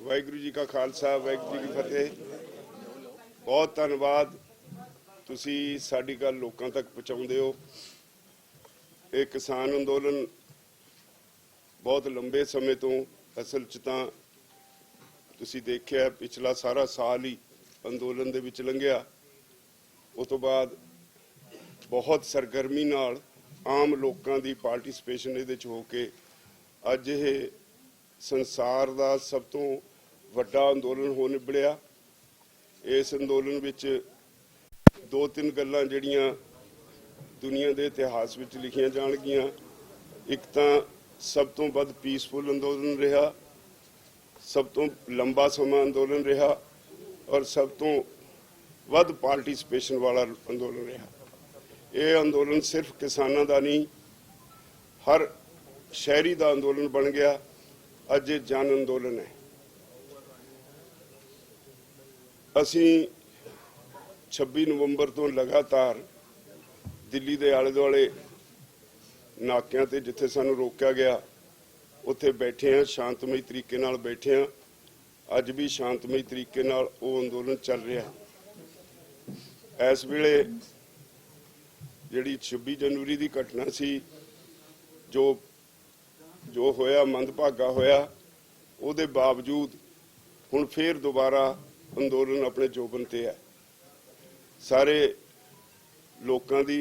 वाहिगुरू जी का खालसा वाहिगुरू जी की फतेह। बहुत धन्यवाद तुसी साडी गल लोकां तक पहुँचाउंदे हो। ये किसान अंदोलन बहुत लंबे समय तो असल च तां तुसी देखिया पिछला सारा साल ही अंदोलन दे विच लंघिया। उस तो बाद बहुत सरगर्मी नाल आम लोकां दी पार्टिसिपेशन इहदे च हो के अज ये संसार दा सब तो वड्डा अंदोलन हो निबड़िया। इस अंदोलन विच दो तीन गल्लां जिहड़ियां दुनिया के इतिहास विच लिखियां जाणगियां। एक तां सब तो वध पीसफुल अंदोलन रहा, सब तो लंबा समा अंदोलन रहा और सब तो वध पार्टिसिपेशन वाला अंदोलन रहा। यह अंदोलन सिर्फ किसानां दा नहीं, हर शहरी दा अंदोलन बन गया। अज ये जन अंदोलन है। असी 26 नवंबर तो लगातार दिल्ली के आले दुआले नाकियां ते जिथे सानू रोकया गया उत्थे बैठे हैं, शांतमई तरीके नाल बैठे हैं। अज भी शांतमई तरीके नाल वो अंदोलन चल रहा है। इस वेले जिहड़ी 26 जनवरी की घटना सी, जो होया मंदभागा होया, उहदे बावजूद हुण फिर दोबारा अंदोलन अपने जोबन ते है। सारे लोकां दी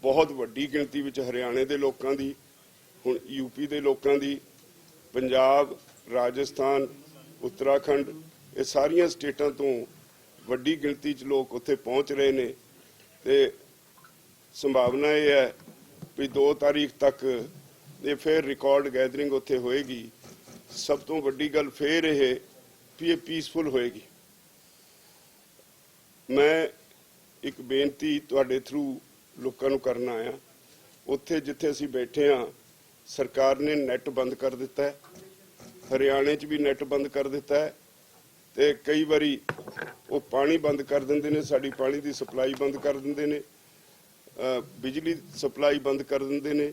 बहुत वड्डी गिणती विच हरियाणे दे लोकां दी, हुण यूपी दे लोकां दी, पंजाब, राजस्थान, उत्तराखंड, ये सारियां स्टेटां तो वड्डी गिणती च लोग उत्थे पहुँच रहे ने। ते संभावना ये है भी 2 तारीख तक ये फिर रिकॉर्ड गैदरिंग उत्थे होएगी। सब तो वड्डी गल फिर ये भी ये पीसफुल होएगी। मैं एक बेनती तुहाडे थ्रू लोकां नूं करना आया। उत्थे जिथे असीं बैठे हाँ, सरकार ने नैट बंद कर दिता है, हरियाणे च भी नैट बंद कर दिता है। ते कई बारी वो पानी बंद कर दिंदे ने, साडी पानी की सप्लाई बंद कर दिंदे ने, बिजली सप्लाई बंद कर दिंदे ने।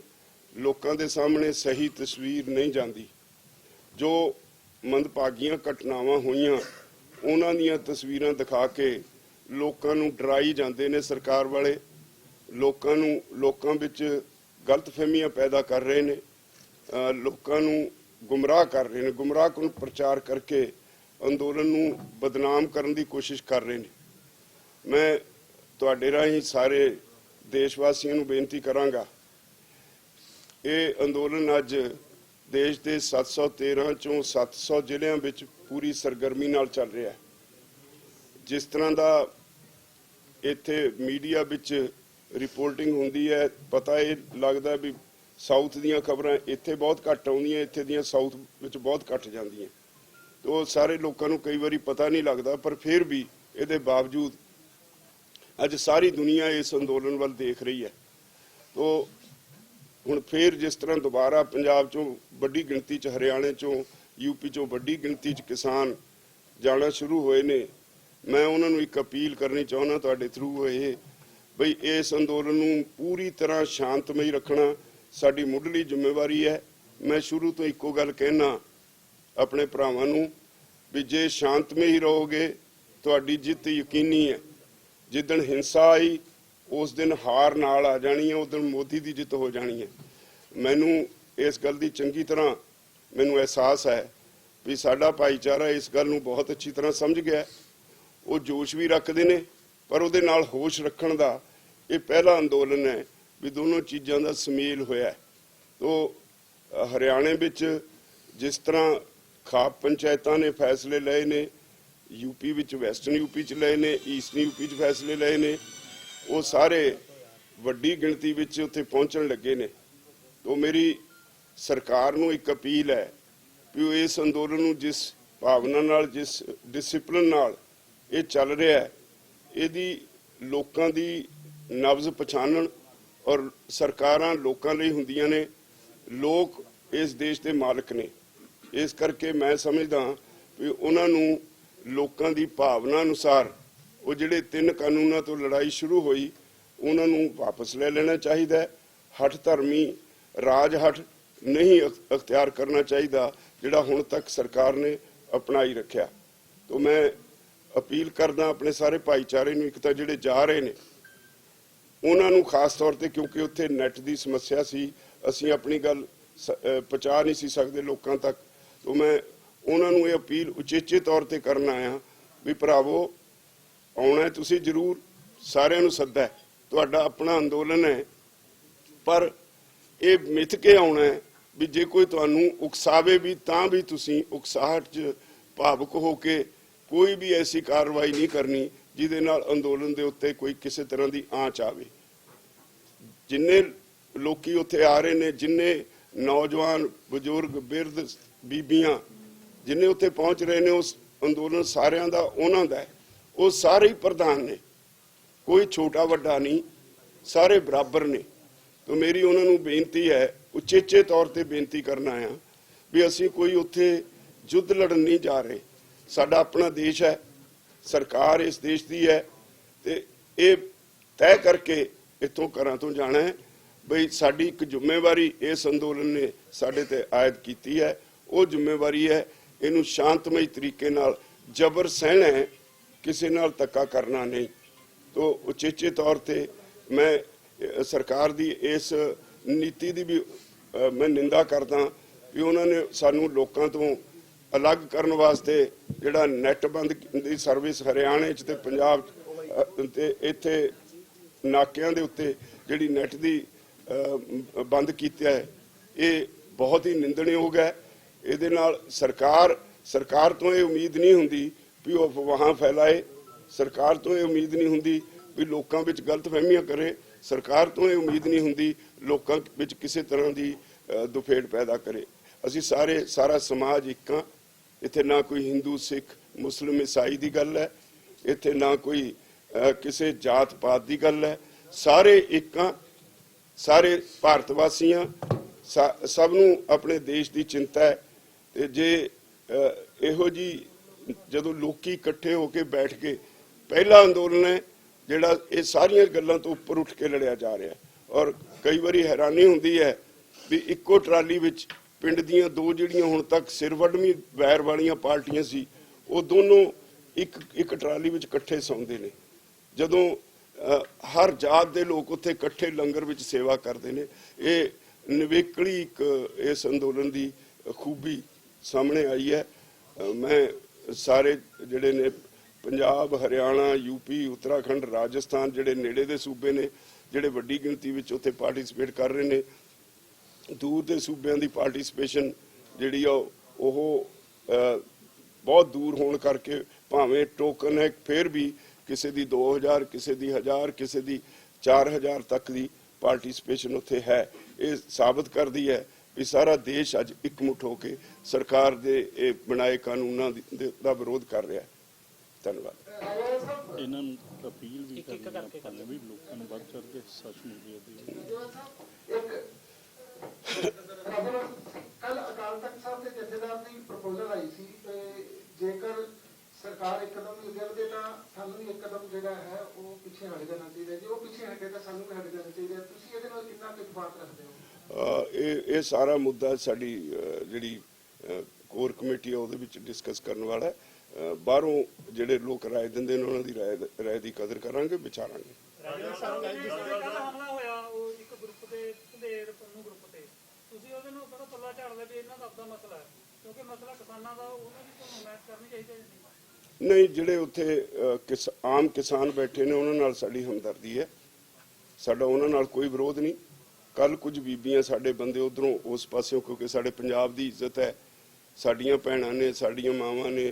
लोकां दे सामने सही तस्वीर नहीं जाती। जो मंदभागियां घटनावां होईयां उन्हां दीयां तस्वीरां दिखा के लोकां नूं डराई जांदे ने सरकार वाले। लोकां विच गलतफहमियां पैदा कर रहे ने, लोकां नूं गुमराह कर रहे ने, गुमराहकुन प्रचार करके अंदोलन नूं बदनाम करन दी कोशिश कर रहे ने। मैं तुहाडे राहीं सारे देशवासियों नूं बेनती करांगा, ये अंदोलन अज देश के 713 चों 700 जिलियां विच पूरी सरगर्मी नाल चल रहा है। जिस तरह का इत्थे मीडिया विच रिपोर्टिंग हुंदी है, पता ये लगता भी साउथ दीयां खबरां इत्थे बहुत घट आउंदियां, इत्थे दीयां साउथ विच बहुत घट जांदियां। तो सारे लोगों को कई बारी पता नहीं लगता, पर फिर भी इहदे बावजूद अज सारी दुनिया इस अंदोलन वाल देख रही है। तो हुण फिर जिस तरह दोबारा पंजाब चों वड्डी गिणती च, हरियाणे चों, यूपी चों वड्डी गिणती च किसान जाना शुरू होए ने, मैं उन्हां नूं एक अपील करनी चाहुंदा तुहाडे थ्रू ये बई इस अंदोलन नूं पूरी तरह शांतमई रखना साडी मुੱਢਲੀ जिम्मेवारी है। मैं शुरू तो इक्को गल कहना अपने भरावां नूं भी जे शांतमई रहोगे तुहाडी जिੱਤ यकीनी है। जिदन हिंसा आई उस दिन हार नाल आ जानी है, उस दिन मोदी की जिੱਤ हो जानी है। मैनू इस गल की चंगी तरह मैनू एहसास है भी साडा भाईचारा इस गल नूं बहुत अच्छी तरह समझ गया। वो जोश भी रखते हैं, पर उहदे नाल होश रखण दा ये पहला अंदोलन है भी दोनों चीज़ों का सुमेल होया है। तो हरियाणे विच जिस तरह खाप पंचायतां ने फैसले लए ने, यूपी विच वैसटर्न यूपी च लए ने, ईस्टर्न यूपी च फैसले लए ने, वो सारे वड्डी गिणती विच उत्थे पहुंचण लगे ने। तो मेरी सरकार नूं एक अपील है भी वो इस अंदोलन नूं जिस भावना नाल, जिस डिसिपलिन नाल ये चल रहा है, इहदी लोकां दी नब्ज पछाणन। और सरकारां लोकां लई हुंदियां ने, लोक इस देश के मालक ने। इस करके मैं समझदा भी उन्हां नूं लोकां दी भावना अनुसार वो जिहड़े 3 कानूनां तो लड़ाई शुरू हुई उन्हां नूं वापस ले लेना चाहिए। हठ धर्मी राज हठ नहीं अख्तियार करना चाहिए जिहड़ा हुण तक सरकार ने अपनाई रखिया। तो मैं अपील करदा अपने सारे भाईचारे नूं, एक तां जिहड़े जा रहे ने उन्हां नूं खास तौर ते, क्योंकि उत्थे नैट दी समस्या सी, असीं अपनी गल पहुंचा नहीं सी सकदे लोकां तक। तो मैं उन्हां नूं इह अपील उचेचे तौर ते करन आया भी भरावो आउणा है तुसीं जरूर, सारिआं नूं सद्दा है, तुहाडा अपना अंदोलन है, पर ये मिथ के आउणा है भी जे कोई तुहानूं उकसावे भी तां भी तुसीं उकसाहट च भावुक हो के कोई भी ऐसी कार्रवाई नहीं करनी जिहदे नाल अंदोलन दे उत्ते कोई किसी तरह की आँच आवे। जिन्ने लोकी उत्थे आ रहे ने, जिन्ने नौजवान बजुर्ग बिरध बीबियां जिन्ने उत्थे पहुंच रहे ने, उस अंदोलन सारिआं दा उन्हां दा है, वो सारे ही प्रधान ने, कोई छोटा वड्डा नहीं, सारे बराबर ने। तो मेरी उन्हां नूं बेनती है, उचेचे तौर ते बेनती करना आया भी असीं कोई उत्थे युद्ध लड़न नहीं जा रहे। साडा अपना देश है, सरकार इस देश की है, ते ये तय करके इत्थों घरां तो जाना है बई साडी एक जिम्मेवारी इस अंदोलन ने साडे ते आयद कीती है। वो जिम्मेवारी है इहनूं शांतमई तरीके नाल जबर सहना है, किसी नाल धक्का करना नहीं। तो उचेचे तौर ते मैं सरकार दी इस नीति दी भी मैं निंदा करदा भी उन्होंने सानू लोकां तो अलग करने वास्ते जिहड़ा नैट बंद दी सर्विस हरियाणे च ते पंजाब ते इत्थे नाकिआं दे उत्ते जिहड़ी नैट दी बंद कीता है, ये बहुत ही निंदणयोग है। इहदे नाल सरकार तो ये उम्मीद नहीं हुंदी भी वो अफवाहां फैलाए, सरकार तो ये उम्मीद नहीं हुंदी भी लोकां विच गलतफहमियां करे, सरकार तो ये उम्मीद नहीं हुंदी लोकां विच किसी तरह की दुफेड़ पैदा करे। असीं सारा समाज एक हाँ, इत्थे ना कोई हिंदू सिख मुस्लिम ईसाई की गल है, इत्थे ना कोई किसी जात पात की गल है, सारे एक हाँ, सारे भारतवासी हाँ, सबनूं अपने की चिंता है। ते जे इहो जी जदों लोकी इकट्ठे होके बैठ के पहला अंदोलन है जिहड़ा ये सारियां गल्लां तो उपर उठ के लड़िया जा रहा है। और कई बारी हैरानी हुंदी है भी इक्को ट्राली विच पिंड दियां दो जिहड़ियां हुण तक सिरवडवीं वैर वालियां पार्टियां सी, वो दोनों एक ट्राली विच इकट्ठे सौंदे ने। जदों हर जात दे लोग उत्थे इकट्ठे लंगर विच सेवा करते हैं। ये निवेकली एक इस अंदोलन की खूबी सामने आई है। मैं सारे जिहड़े ने पंजाब हरियाणा यूपी उत्तराखंड राजस्थान जिहड़े नेड़े दे सूबे ने जिहड़े वड्डी गिणती विच उत्थे पार्टिसिपेट कर रहे ने, दूर दे सूबਿਆਂ ਦੀ पार्टिसिपेशन जिहड़ी आ ਉਹ बहुत दूर होने करके भावें टोकन है फिर भी किसी की 2000 किसी की 1000 किसी की 4000 तक की पार्टिसिपेशन उत्थे है। ये साबित करती है भी सारा देश अज एकमुठ होकर सरकार दे बनाए कानूनों का विरोध कर रहा है। धन्यवाद। ਇਹਨਾਂ ਨੂੰ ਅਪੀਲ ਵੀ ਕਰਨੀ ਆਪਾਂ ਵੀ ਲੋਕਾਂ ਨੂੰ ਵੱਧ ਚੜ੍ਹ ਕੇ ਸੱਚ ਮਿਲਦੀ ਹੈ। ਕੱਲ ਅਕਾਲ ਤਖਤ ਸਾਹਿਬ ਦੇ ਜਥੇਦਾਰ ਦੀ ਪ੍ਰਪੋਜ਼ਲ ਆਈ ਸੀ ਜੇਕਰ ਸਰਕਾਰ ਇੱਕ ਕਦਮ ਅੱਗੇ ਵਧੇ ਤਾਂ ਸਾਨੂੰ ਵੀ ਇੱਕ ਕਦਮ ਜਿਹੜਾ ਹੈ ਉਹ ਪਿੱਛੇ ਹਟ ਜਾਣਾ ਚਾਹੀਦਾ। ਜੇ ਉਹ ਪਿੱਛੇ ਹਟੇ ਤਾਂ ਸਾਨੂੰ ਵੀ ਹਟ ਜਾਣਾ ਚਾਹੀਦਾ। ਤੁਸੀਂ ਇਹਦੇ ਨਾਲ ਕਿੰਨਾ ਕੁ ਇਤਫਾਕ ਰੱਖਦੇ ਹੋ? ਇਹ ਸਾਰਾ ਮੁੱਦਾ ਸਾਡੀ ਜਿਹੜੀ ਕੋਰ ਕਮੇਟੀ ਆ ਉਹਦੇ ਵਿੱਚ ਡਿਸਕਸ ਕਰਨ ਵਾਲਾ ਹੈ। ਬਾਹਰੋਂ ਜਿਹੜੇ ਲੋਕ ਰਾਏ ਦਿੰਦੇ ਨੇ ਉਹਨਾਂ ਦੀ ਰਾਏ ਦੀ ਕਦਰ ਕਰਾਂਗੇ, ਵਿਚਾਰਾਂਗੇ। नहीं, जिहड़े उत्थे आम किसान बैठे ने उन्हां नाल साडी हमदर्दी है, साडा उन्हां नाल कोई विरोध नहीं। कल कुछ बीबियां साडे बंदे उधरों उस पासों, क्योंकि साडे पंजाब दी इज्जत है, साडियां भैणां ने साडियां मावां ने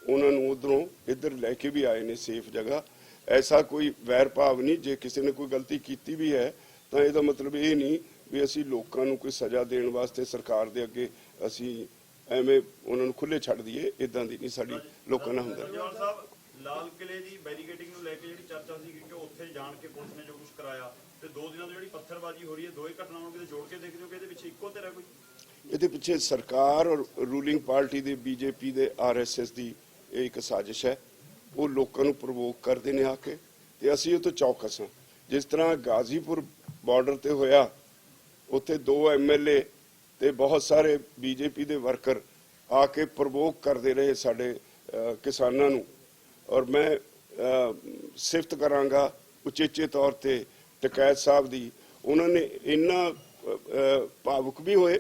उन्हां नूं उधरों इधर लैके भी आए ने सेफ जगह। ऐसा कोई वैर भाव नहीं। जे किसी ने कोई गलती की भी है तो इसका मतलब ये नहीं भी असी लोगों को कोई सज़ा देने वास्ते सरकार दे अगे असी एवें उन्होंने खुले छड़ दईए, इदां दी नहीं साडी लोकां नाल हमदर्दी। लाल किले की बैरीकेडिंग को लेकर जी चर्चा सी कि उत्थे जान के पुलिस ने जो कुछ कराया ते 2 दिनों की जी पत्थरबाजी हो रही है, दो ही घटनावां को जोड़ के देखते हो कि इहदे पिछे इक्को धिर है कोई? इहदे पिछे सरकार और रूलिंग पार्टी दे बीजेपी दे RSS की एक साजिश है। वो लोगों को प्रवोक करते हैं आके, ते असीं उह तों चौकस हाँ। जिस तरह गाजीपुर बॉर्डर ते होया, उत्थे 2 MLA ते बहुत सारे बीजेपी दे वर्कर ਆ ਕੇ ਪ੍ਰਵੋਕ ਕਰਦੇ ਰਹੇ ਸਾਡੇ ਕਿਸਾਨਾਂ ਨੂੰ। ਔਰ ਮੈਂ ਸਿਫਤ ਕਰਾਂਗਾ ਉਚੇਚੇ ਤੌਰ ਤੇ ਟਕੈਤ ਸਾਹਿਬ ਦੀ। ਉਹਨਾਂ ਨੇ ਇੰਨਾ ਭਾਵੁਕ ਵੀ ਹੋਏ,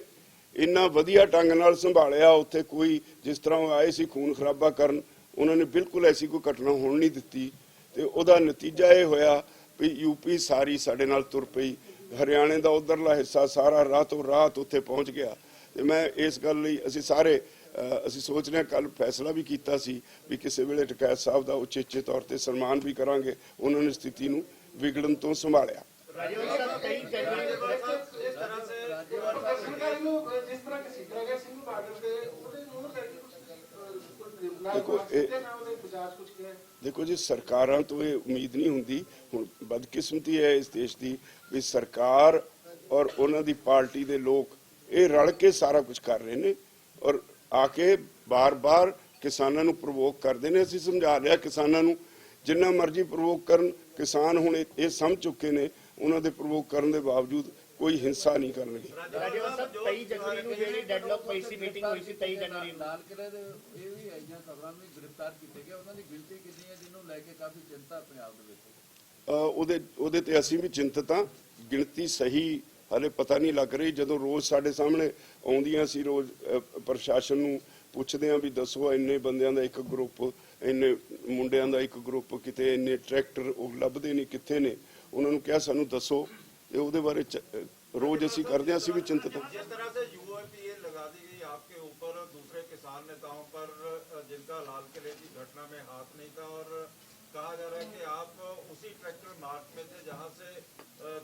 ਇੰਨਾ ਵਧੀਆ ਢੰਗ ਨਾਲ ਸੰਭਾਲਿਆ। ਉੱਥੇ ਕੋਈ ਜਿਸ ਤਰ੍ਹਾਂ ਉਹ ਆਏ ਸੀ ਖੂਨ ਖਰਾਬਾ ਕਰਨ, ਉਹਨਾਂ ਨੇ ਬਿਲਕੁਲ ਐਸੀ ਕੋਈ ਘਟਨਾ ਹੋਣ ਨਹੀਂ ਦਿੱਤੀ। ਤੇ ਉਹਦਾ ਨਤੀਜਾ ਇਹ ਹੋਇਆ ਵੀ ਯੂਪੀ ਸਾਰੀ ਸਾਡੇ ਨਾਲ ਤੁਰ ਪਈ, ਹਰਿਆਣੇ ਦਾ ਉਧਰਲਾ ਹਿੱਸਾ ਸਾਰਾ ਰਾਤੋਂ ਰਾਤ ਉੱਥੇ ਪਹੁੰਚ ਗਿਆ। ਤੇ ਮੈਂ ਇਸ ਗੱਲ ਲਈ ਅਸੀਂ ਸਾਰੇ ਅਸੀਂ ਸੋਚ ਰਹੇ ਹਾਂ, ਕੱਲ ਫੈਸਲਾ ਵੀ ਕੀਤਾ ਸੀ ਵੀ ਕਿਸੇ ਵੇਲੇ ਟਕੈਤ ਸਾਹਿਬ ਦਾ ਉਚੇਚੇ ਤੌਰ ਤੇ ਸਨਮਾਨ ਵੀ ਕਰਾਂਗੇ। ਉਹਨਾਂ ਨੇ ਸਥਿਤੀ ਨੂੰ ਵਿਗੜਨ ਤੋਂ ਸੰਭਾਲਿਆ। ਜਿਸ ਤਰ੍ਹਾਂ ਕਿ ਸਿੱਖਿਆ ਗਿਆ ਸਿੰਘ ਬਾਰਡਰ ਦੇ ਉਹਦੇ ਨੂੰ ਲੈ ਕੇ ਦੇਖੋ ਜੀ, ਸਰਕਾਰਾਂ ਤੋਂ ਇਹ ਉਮੀਦ ਨਹੀਂ ਹੁੰਦੀ। ਹੁਣ ਬਦਕਿਸਮਤੀ ਹੈ ਇਸ ਦੇਸ਼ ਦੀ ਵੀ ਸਰਕਾਰ ਔਰ ਉਹਨਾਂ ਦੀ ਪਾਰਟੀ ਦੇ ਲੋਕ ਇਹ ਰਲ ਕੇ ਸਾਰਾ ਕੁਝ ਕਰ ਰਹੇ ਨੇ ਔਰ ਆ ਕੇ ਬਾਰ-ਬਾਰ ਕਿਸਾਨਾਂ ਨੂੰ ਪ੍ਰਵੋਕ ਕਰਦੇ ਨੇ। ਅਸੀਂ ਸਮਝਾ ਲਿਆ ਕਿਸਾਨਾਂ ਨੂੰ, ਜਿੰਨਾ ਮਰਜ਼ੀ ਪ੍ਰਵੋਕ ਕਰਨ, ਕਿਸਾਨ ਹੁਣ ਇਹ ਸਮਝ ਚੁੱਕੇ ਨੇ ਉਹਨਾਂ ਦੇ ਪ੍ਰਵੋਕ ਕਰਨ ਦੇ ਬਾਵਜੂਦ ਕੋਈ ਹਿੰਸਾ ਨਹੀਂ ਕਰਨਗੇ। 23 ਜਨਵਰੀ ਨੂੰ ਜਿਹੜੀ ਡੈਡਲੌਕ ਪਈ ਸੀ, ਮੀਟਿੰਗ ਹੋਈ ਸੀ 23 ਜਨਵਰੀ ਨੂੰ, ਲਾਲ ਕਿਲੇ ਦੇ ਇਹ ਵੀ ਆਈਆਂ ਖਬਰਾਂ ਨੂੰ ਗ੍ਰਿਫਤਾਰ ਕੀਤੇ ਗਏ। ਉਹਨਾਂ ਦੀ ਗਿਣਤੀ ਕਿੰਨੀ ਹੈ ਜਿਹਨੂੰ ਲੈ ਕੇ ਕਾਫੀ ਚਿੰਤਾ ਪੰਜਾਬ ਦੇ ਵਿੱਚ? ਉਹਦੇ ਤੇ ਅਸੀਂ ਵੀ ਚਿੰਤਤ ਹਾਂ। ਗਿਣਤੀ ਸਹੀ ਹਾਲੇ ਪਤਾ ਨਹੀਂ ਲੱਗ ਰਹੀ। ਜਦੋਂ ਰੋਜ਼ ਸਾਡੇ ਸਾਹਮਣੇ ਆਉਂਦੀਆਂ ਸੀ, ਰੋਜ਼ ਪ੍ਰਸ਼ਾਸਨ ਨੂੰ ਪੁੱਛਦੇ ਹਾਂ ਵੀ ਦੱਸੋ ਇੰਨੇ ਬੰਦਿਆਂ ਦਾ ਇੱਕ ਗਰੁੱਪ, ਇੰਨੇ ਮੁੰਡਿਆਂ ਦਾ ਇੱਕ ਗਰੁੱਪ, ਕਿਤੇ ਇੰਨੇ ਟਰੈਕਟਰ, ਉਹ ਲੱਭਦੇ ਨਹੀਂ ਕਿੱਥੇ ਨੇ। ਉਹਨਾਂ ਨੂੰ ਕਿਹਾ ਸਾਨੂੰ ਦੱਸੋ, ਤੇ ਉਹਦੇ ਬਾਰੇ रोज ऐसी करते हैं, ऐसी भी चिंतित हैं। जिस तरह से यूएपीए लगा दी गई आपके ऊपर दूसरे किसान नेताओं पर जिनका लाल किले की घटना में हाथ नहीं था, और कहा जा रहा है कि आप उसी ट्रैक्टर मार्च में थे जहां से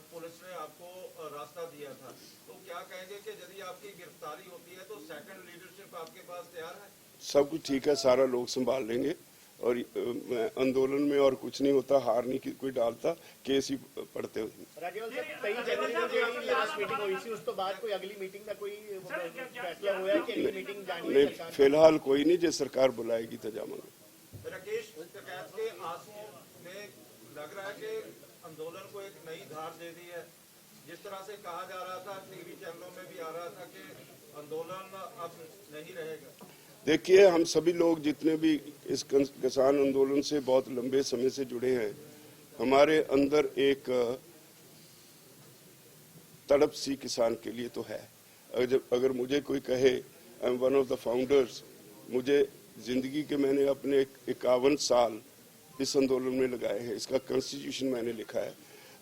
पुलिस ने आपको रास्ता दिया था, तो क्या कहेंगे कि यदि आपकी गिरफ्तारी होती है तो सेकंड लीडरशिप आपके पास तैयार है? सब कुछ ठीक है, सारा लोग संभाल लेंगे और आंदोलन में और कुछ नहीं होता, हार नहीं कोई डालता, केस ही पढ़ते हुए। ਰਾਜੇਵਾਲ ਸਾਹਿਬ 23 ਜਨਵਰੀ ਨੂੰ ਜਿਹੜੀ ਲਾਸਟ ਮੀਟਿੰਗ ਹੋਈ ਸੀ, ਉਸ ਤੋਂ ਬਾਅਦ ਕੋਈ ਅਗਲੀ ਮੀਟਿੰਗ ਦਾ ਕੋਈ ਫੈਸਲਾ ਹੋਇਆ ਕਿ ਅਗਲੀ ਮੀਟਿੰਗ ਜਾਣੀ ਹੈ ਸਰਕਾਰ? फिलहाल कोई नहीं, जो सरकार बुलाएगी तो जावांगे। राकेश टिकैत के आंसुओं ने लग रहा है कि आंदोलन को एक नई धार दे दी है। जिस तरह से कहा जा रहा था, टीवी चैनलों में भी आ रहा था कि आंदोलन अब नहीं रहेगा। देखिए, हम सभी लोग जितने भी इस किसान आंदोलन से बहुत लंबे समय से जुड़े हैं, हमारे अंदर एक तड़प सी किसान के लिए तो है। अगर मुझे कोई कहे I am one of the founders, मुझे जिंदगी के मैंने अपने 51 साल इस आंदोलन में लगाए हैं, इसका कॉन्स्टिट्यूशन मैंने लिखा है।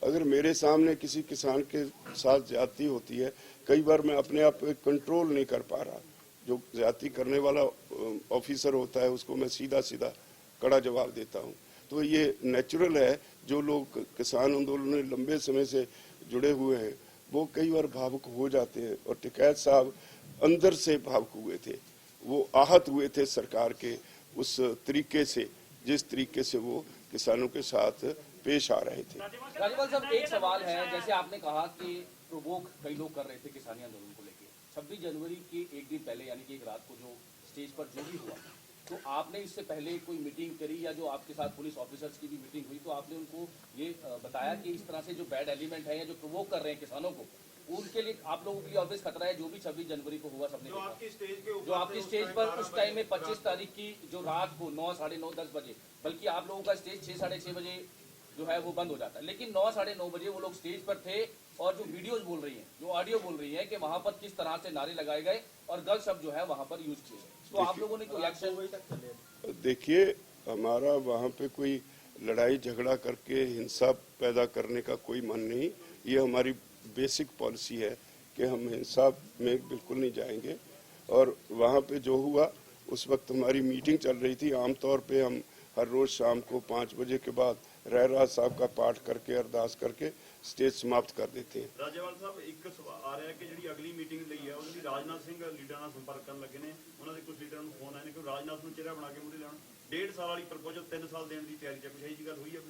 अगर मेरे सामने किसी किसान के साथ ज्यादती होती है, कई बार मैं अपने आप को कंट्रोल नहीं कर पा रहा। जो ज्यादती करने वाला ऑफिसर होता है उसको मैं सीधा सीधा कड़ा जवाब देता हूँ। तो ये नेचुरल है, जो लोग किसान आंदोलन में लंबे समय से जुड़े हुए हैं वो कई बार भावुक हो जाते हैं, और टिकैत साहब अंदर से भावुक हुए थे, वो आहत हुए थे सरकार के उस तरीके से, जिस तरीके से वो किसानों के साथ पेश आ रहे थे। राजपाल साहब, एक सवाल है, जैसे आपने कहा कि प्रोवोक कई लोग कर रहे थे किसानी आंदोलन को लेकर, 26 जनवरी के एक दिन पहले यानी कि एक रात को जो स्टेज पर जो भी हुआ, तो आपने इससे पहले कोई मीटिंग करी या जो आपके साथ पुलिस ऑफिसर्स की भी मीटिंग हुई, तो आपने उनको ये बताया कि इस तरह से जो बैड एलिमेंट है या जो प्रोवोक कर रहे हैं किसानों को, उनके लिए आप लोगों के लिए ऑब्वियस खतरा है? जो भी 26 जनवरी को हुआ सबने जो आपकी स्टेज पर उस टाइम में 25 तारीख की जो रात को 9, साढ़े 9, 10 बजे, बल्कि आप लोगों का स्टेज 6, साढ़े 6 बजे जो है वो बंद हो जाता है, लेकिन 9, साढ़े 9 बजे वो लोग स्टेज पर थे, और जो वीडियोज बोल रही हैं, जो ऑडियो बोल रही है कि वहां पर किस तरह से नारे लगाए गए और गलत शब्द जो है वहां पर यूज किए, तो आप लोगों ने कोई एक्शन? देखिए, हमारा वहाँ पे कोई लड़ाई झगड़ा करके हिंसा पैदा करने का कोई मन नहीं। ये हमारी बेसिक पॉलिसी है कि हम हिंसा में बिल्कुल नहीं जाएंगे। और वहाँ पे जो हुआ उस वक्त हमारी मीटिंग चल रही थी। आमतौर पे हम हर रोज शाम को 5 बजे के बाद रहराज साहब का पाठ करके अरदास करके स्टेज समाप्त कर देते हैं। ਰਾਜੇਵਾਲ ਸਾਹਿਬ, ਇੱਕ ਸਵਾਲ ਆ ਰਿਹਾ ਕਿ ਜਿਹੜੀ ਅਗਲੀ ਮੀਟਿੰਗ ਲਈ ਹੈ ਉਹਦੀ ਰਾਜਨਾਥ ਸਿੰਘ ਲੀਡਰਾਂ ਨਾਲ ਸੰਪਰਕ ਕਰਨ ਲੱਗੇ ਨੇ, ਉਹਨਾਂ ਦੇ ਕੁਝ ਲੀਡਰਾਂ ਨੂੰ ਫੋਨ ਆਏ ਨੇ ਕਿ ਰਾਜਨਾਥ ਨੂੰ ਚਿਹਰਾ ਬਣਾ ਕੇ ਮੁਰੇ ਲੈਣ, 1.5 ਸਾਲ ਵਾਲੀ ਪ੍ਰਪੋਜ਼ਲ 3 ਸਾਲ ਦੇਣ ਦੀ ਤਿਆਰੀ ਚ ਕੁਝ ਇਹੀ ਜੀ ਗੱਲ ਹੋਈ ਹੈ?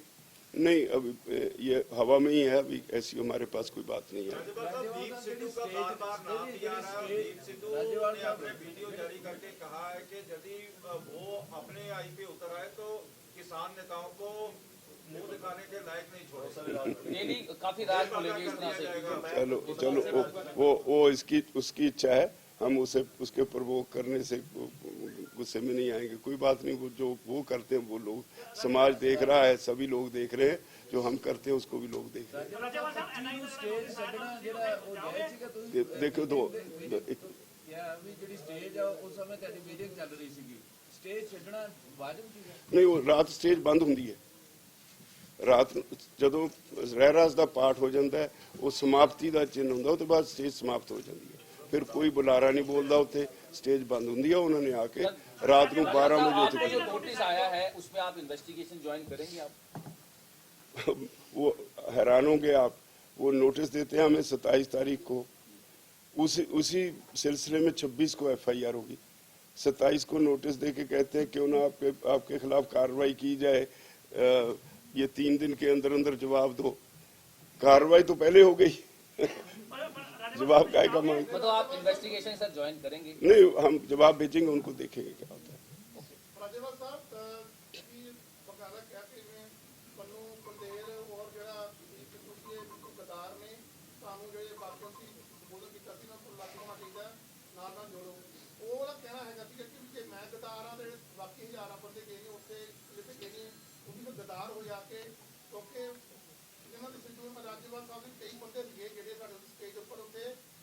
नहीं, अभी ये हवा में ही है, अभी ऐसी हमारे पास कोई बात नहीं है। राजपाल साहब, दीप सिद्धू का बार-बार नाम लिया जा रहा है। दीप सिद्धू ने अपने वीडियो जारी करके कहा है कि यदि वो अपने आई पे उतर आए तो किसान नेताओं को मुंह दिखाने के लायक नहीं छोड़े। डेली काफी रात बोलेंगे इस तरह से। चलो वो इसकी उसकी इच्छा है, हम उसे उसके प्रवोक करने से गुस्से में नहीं आएंगे। कोई बात नहीं, वो जो वो करते हैं वो लोग, समाज देख रहा है, सभी लोग देख रहे हैं, जो हम करते हैं उसको भी लोग देख रहे हैं। ਸਟੇਜ ਛੱਡਣਾ ਜਿਹੜਾ ਉਹ ਜਾਇਜ਼ ਸੀਗਾ? ਤੁਸੀਂ देखो दो एक ਕਿਹਾ ਵੀ ਜਿਹੜੀ ਸਟੇਜ ਆ ਉਸ ਸਮੇਂ ਤੁਹਾਡੀ ਮੀਟਿੰਗ ਚੱਲ ਰਹੀ ਸੀਗੀ, ਸਟੇਜ ਛੱਡਣਾ ਵਾਜਬ ਸੀਗਾ? ਨਹੀਂ, ਉਹ ਰਾਤ ਸਟੇਜ ਬੰਦ ਹੁੰਦੀ ਹੈ। ਰਾਤ ਨੂੰ ਜਦੋਂ ਰਹਿਰਾਸ ਦਾ ਪਾਠ ਹੋ ਜਾਂਦਾ ਹੈ, ਉਹ ਸਮਾਪਤੀ ਦਾ ਚਿੰਨ੍ਹ ਹੁੰਦਾ, ਉਹ ਤੋਂ ਬਾਅਦ ਸਟੇਜ ਸਮਾਪਤ ਹੋ ਜਾਂਦੀ ਹੈ। ਫਿਰ ਕੋਈ ਬੁਲਾਰਾ ਨਹੀਂ ਬੋਲਦਾ, ਉੱਥੇ ਸਟੇਜ ਬੰਦ ਹੁੰਦੀ ਹੈ। ਉਹਨਾਂ ਨੇ ਆ ਕੇ ਰਾਤ ਨੂੰ 12 ਵਜੇ आपको जो नोटिस आया है उसमें आप इन्वेस्टिगेशन ज्वाइन करेंगे आप? वो हैरान होंगे आप, वो नोटिस देते हैं हमें 27 तारीख को, उसी सिलसिले में 26 को FIR होगी। 27 को नोटिस दे के कहते हैं क्यों ना आपके खिलाफ कार्रवाई की जाए, ये 3 दिन के अंदर अंदर जवाब दो। कार्रवाई तो पहले हो गई, जवाब काय का मांग? मतलब आप इन्वेस्टिगेशन सर ज्वाइन करेंगे? नहीं, हम जवाब भेजेंगे, उनको देखेंगे क्या होता है। ਰਾਜੇਵਾਲ ਸਾਹਿਬ ਕੀ ਬਕਾਇਦਾ ਕਿਹਾ ਕਿ ਜਿਵੇਂ ਪੰਨੂ ਪੰਦੇਰ ਔਰ ਜਿਹੜਾ ਤੁਸੀਂ ਗਦਾਰ ਨੇ ਸਾਨੂੰ ਜਿਹੜੇ ਬਾਕੀ ਸੀ ਬੋਲਣ ਕੀਤਾ ਸੀ ਨਾ ਲਾਗੂ ਹੋਣਾ ਚਾਹੀਦਾ, ਨਾਲ ਜੋੜੋ, ਉਹ ਵਾਲਾ ਕਹਿਣਾ ਹੈਗਾ ਸੀ ਕਿ ਜੇ ਮੈਂ ਗਦਾਰ ਆ ਤੇ ਬਾਕੀ ਹਜ਼ਾਰਾਂ ਬੰਦੇ ਗਏ ਨੇ ਉੱਥੇ ਜਿੱਥੇ ਗਏ ਨੇ ਉਹ ਵੀ ਗਦਾਰ ਹੋ ਜਾ ਕੇ, ਕਿਉਂਕਿ ਜਿਹਨਾਂ ਦੇ ਸਿੱਧੂ ਮੈਂ ਰਾਜੇਵਾਲ ਸਾਹਿਬ ਦੇ ਕਈ ਬੰਦੇ ਸੀਗੇ ਜਿਹੜੇ ਸਾਡੇ ਸਟੇਜ ਉੱਪਰ ਉੱਤੇ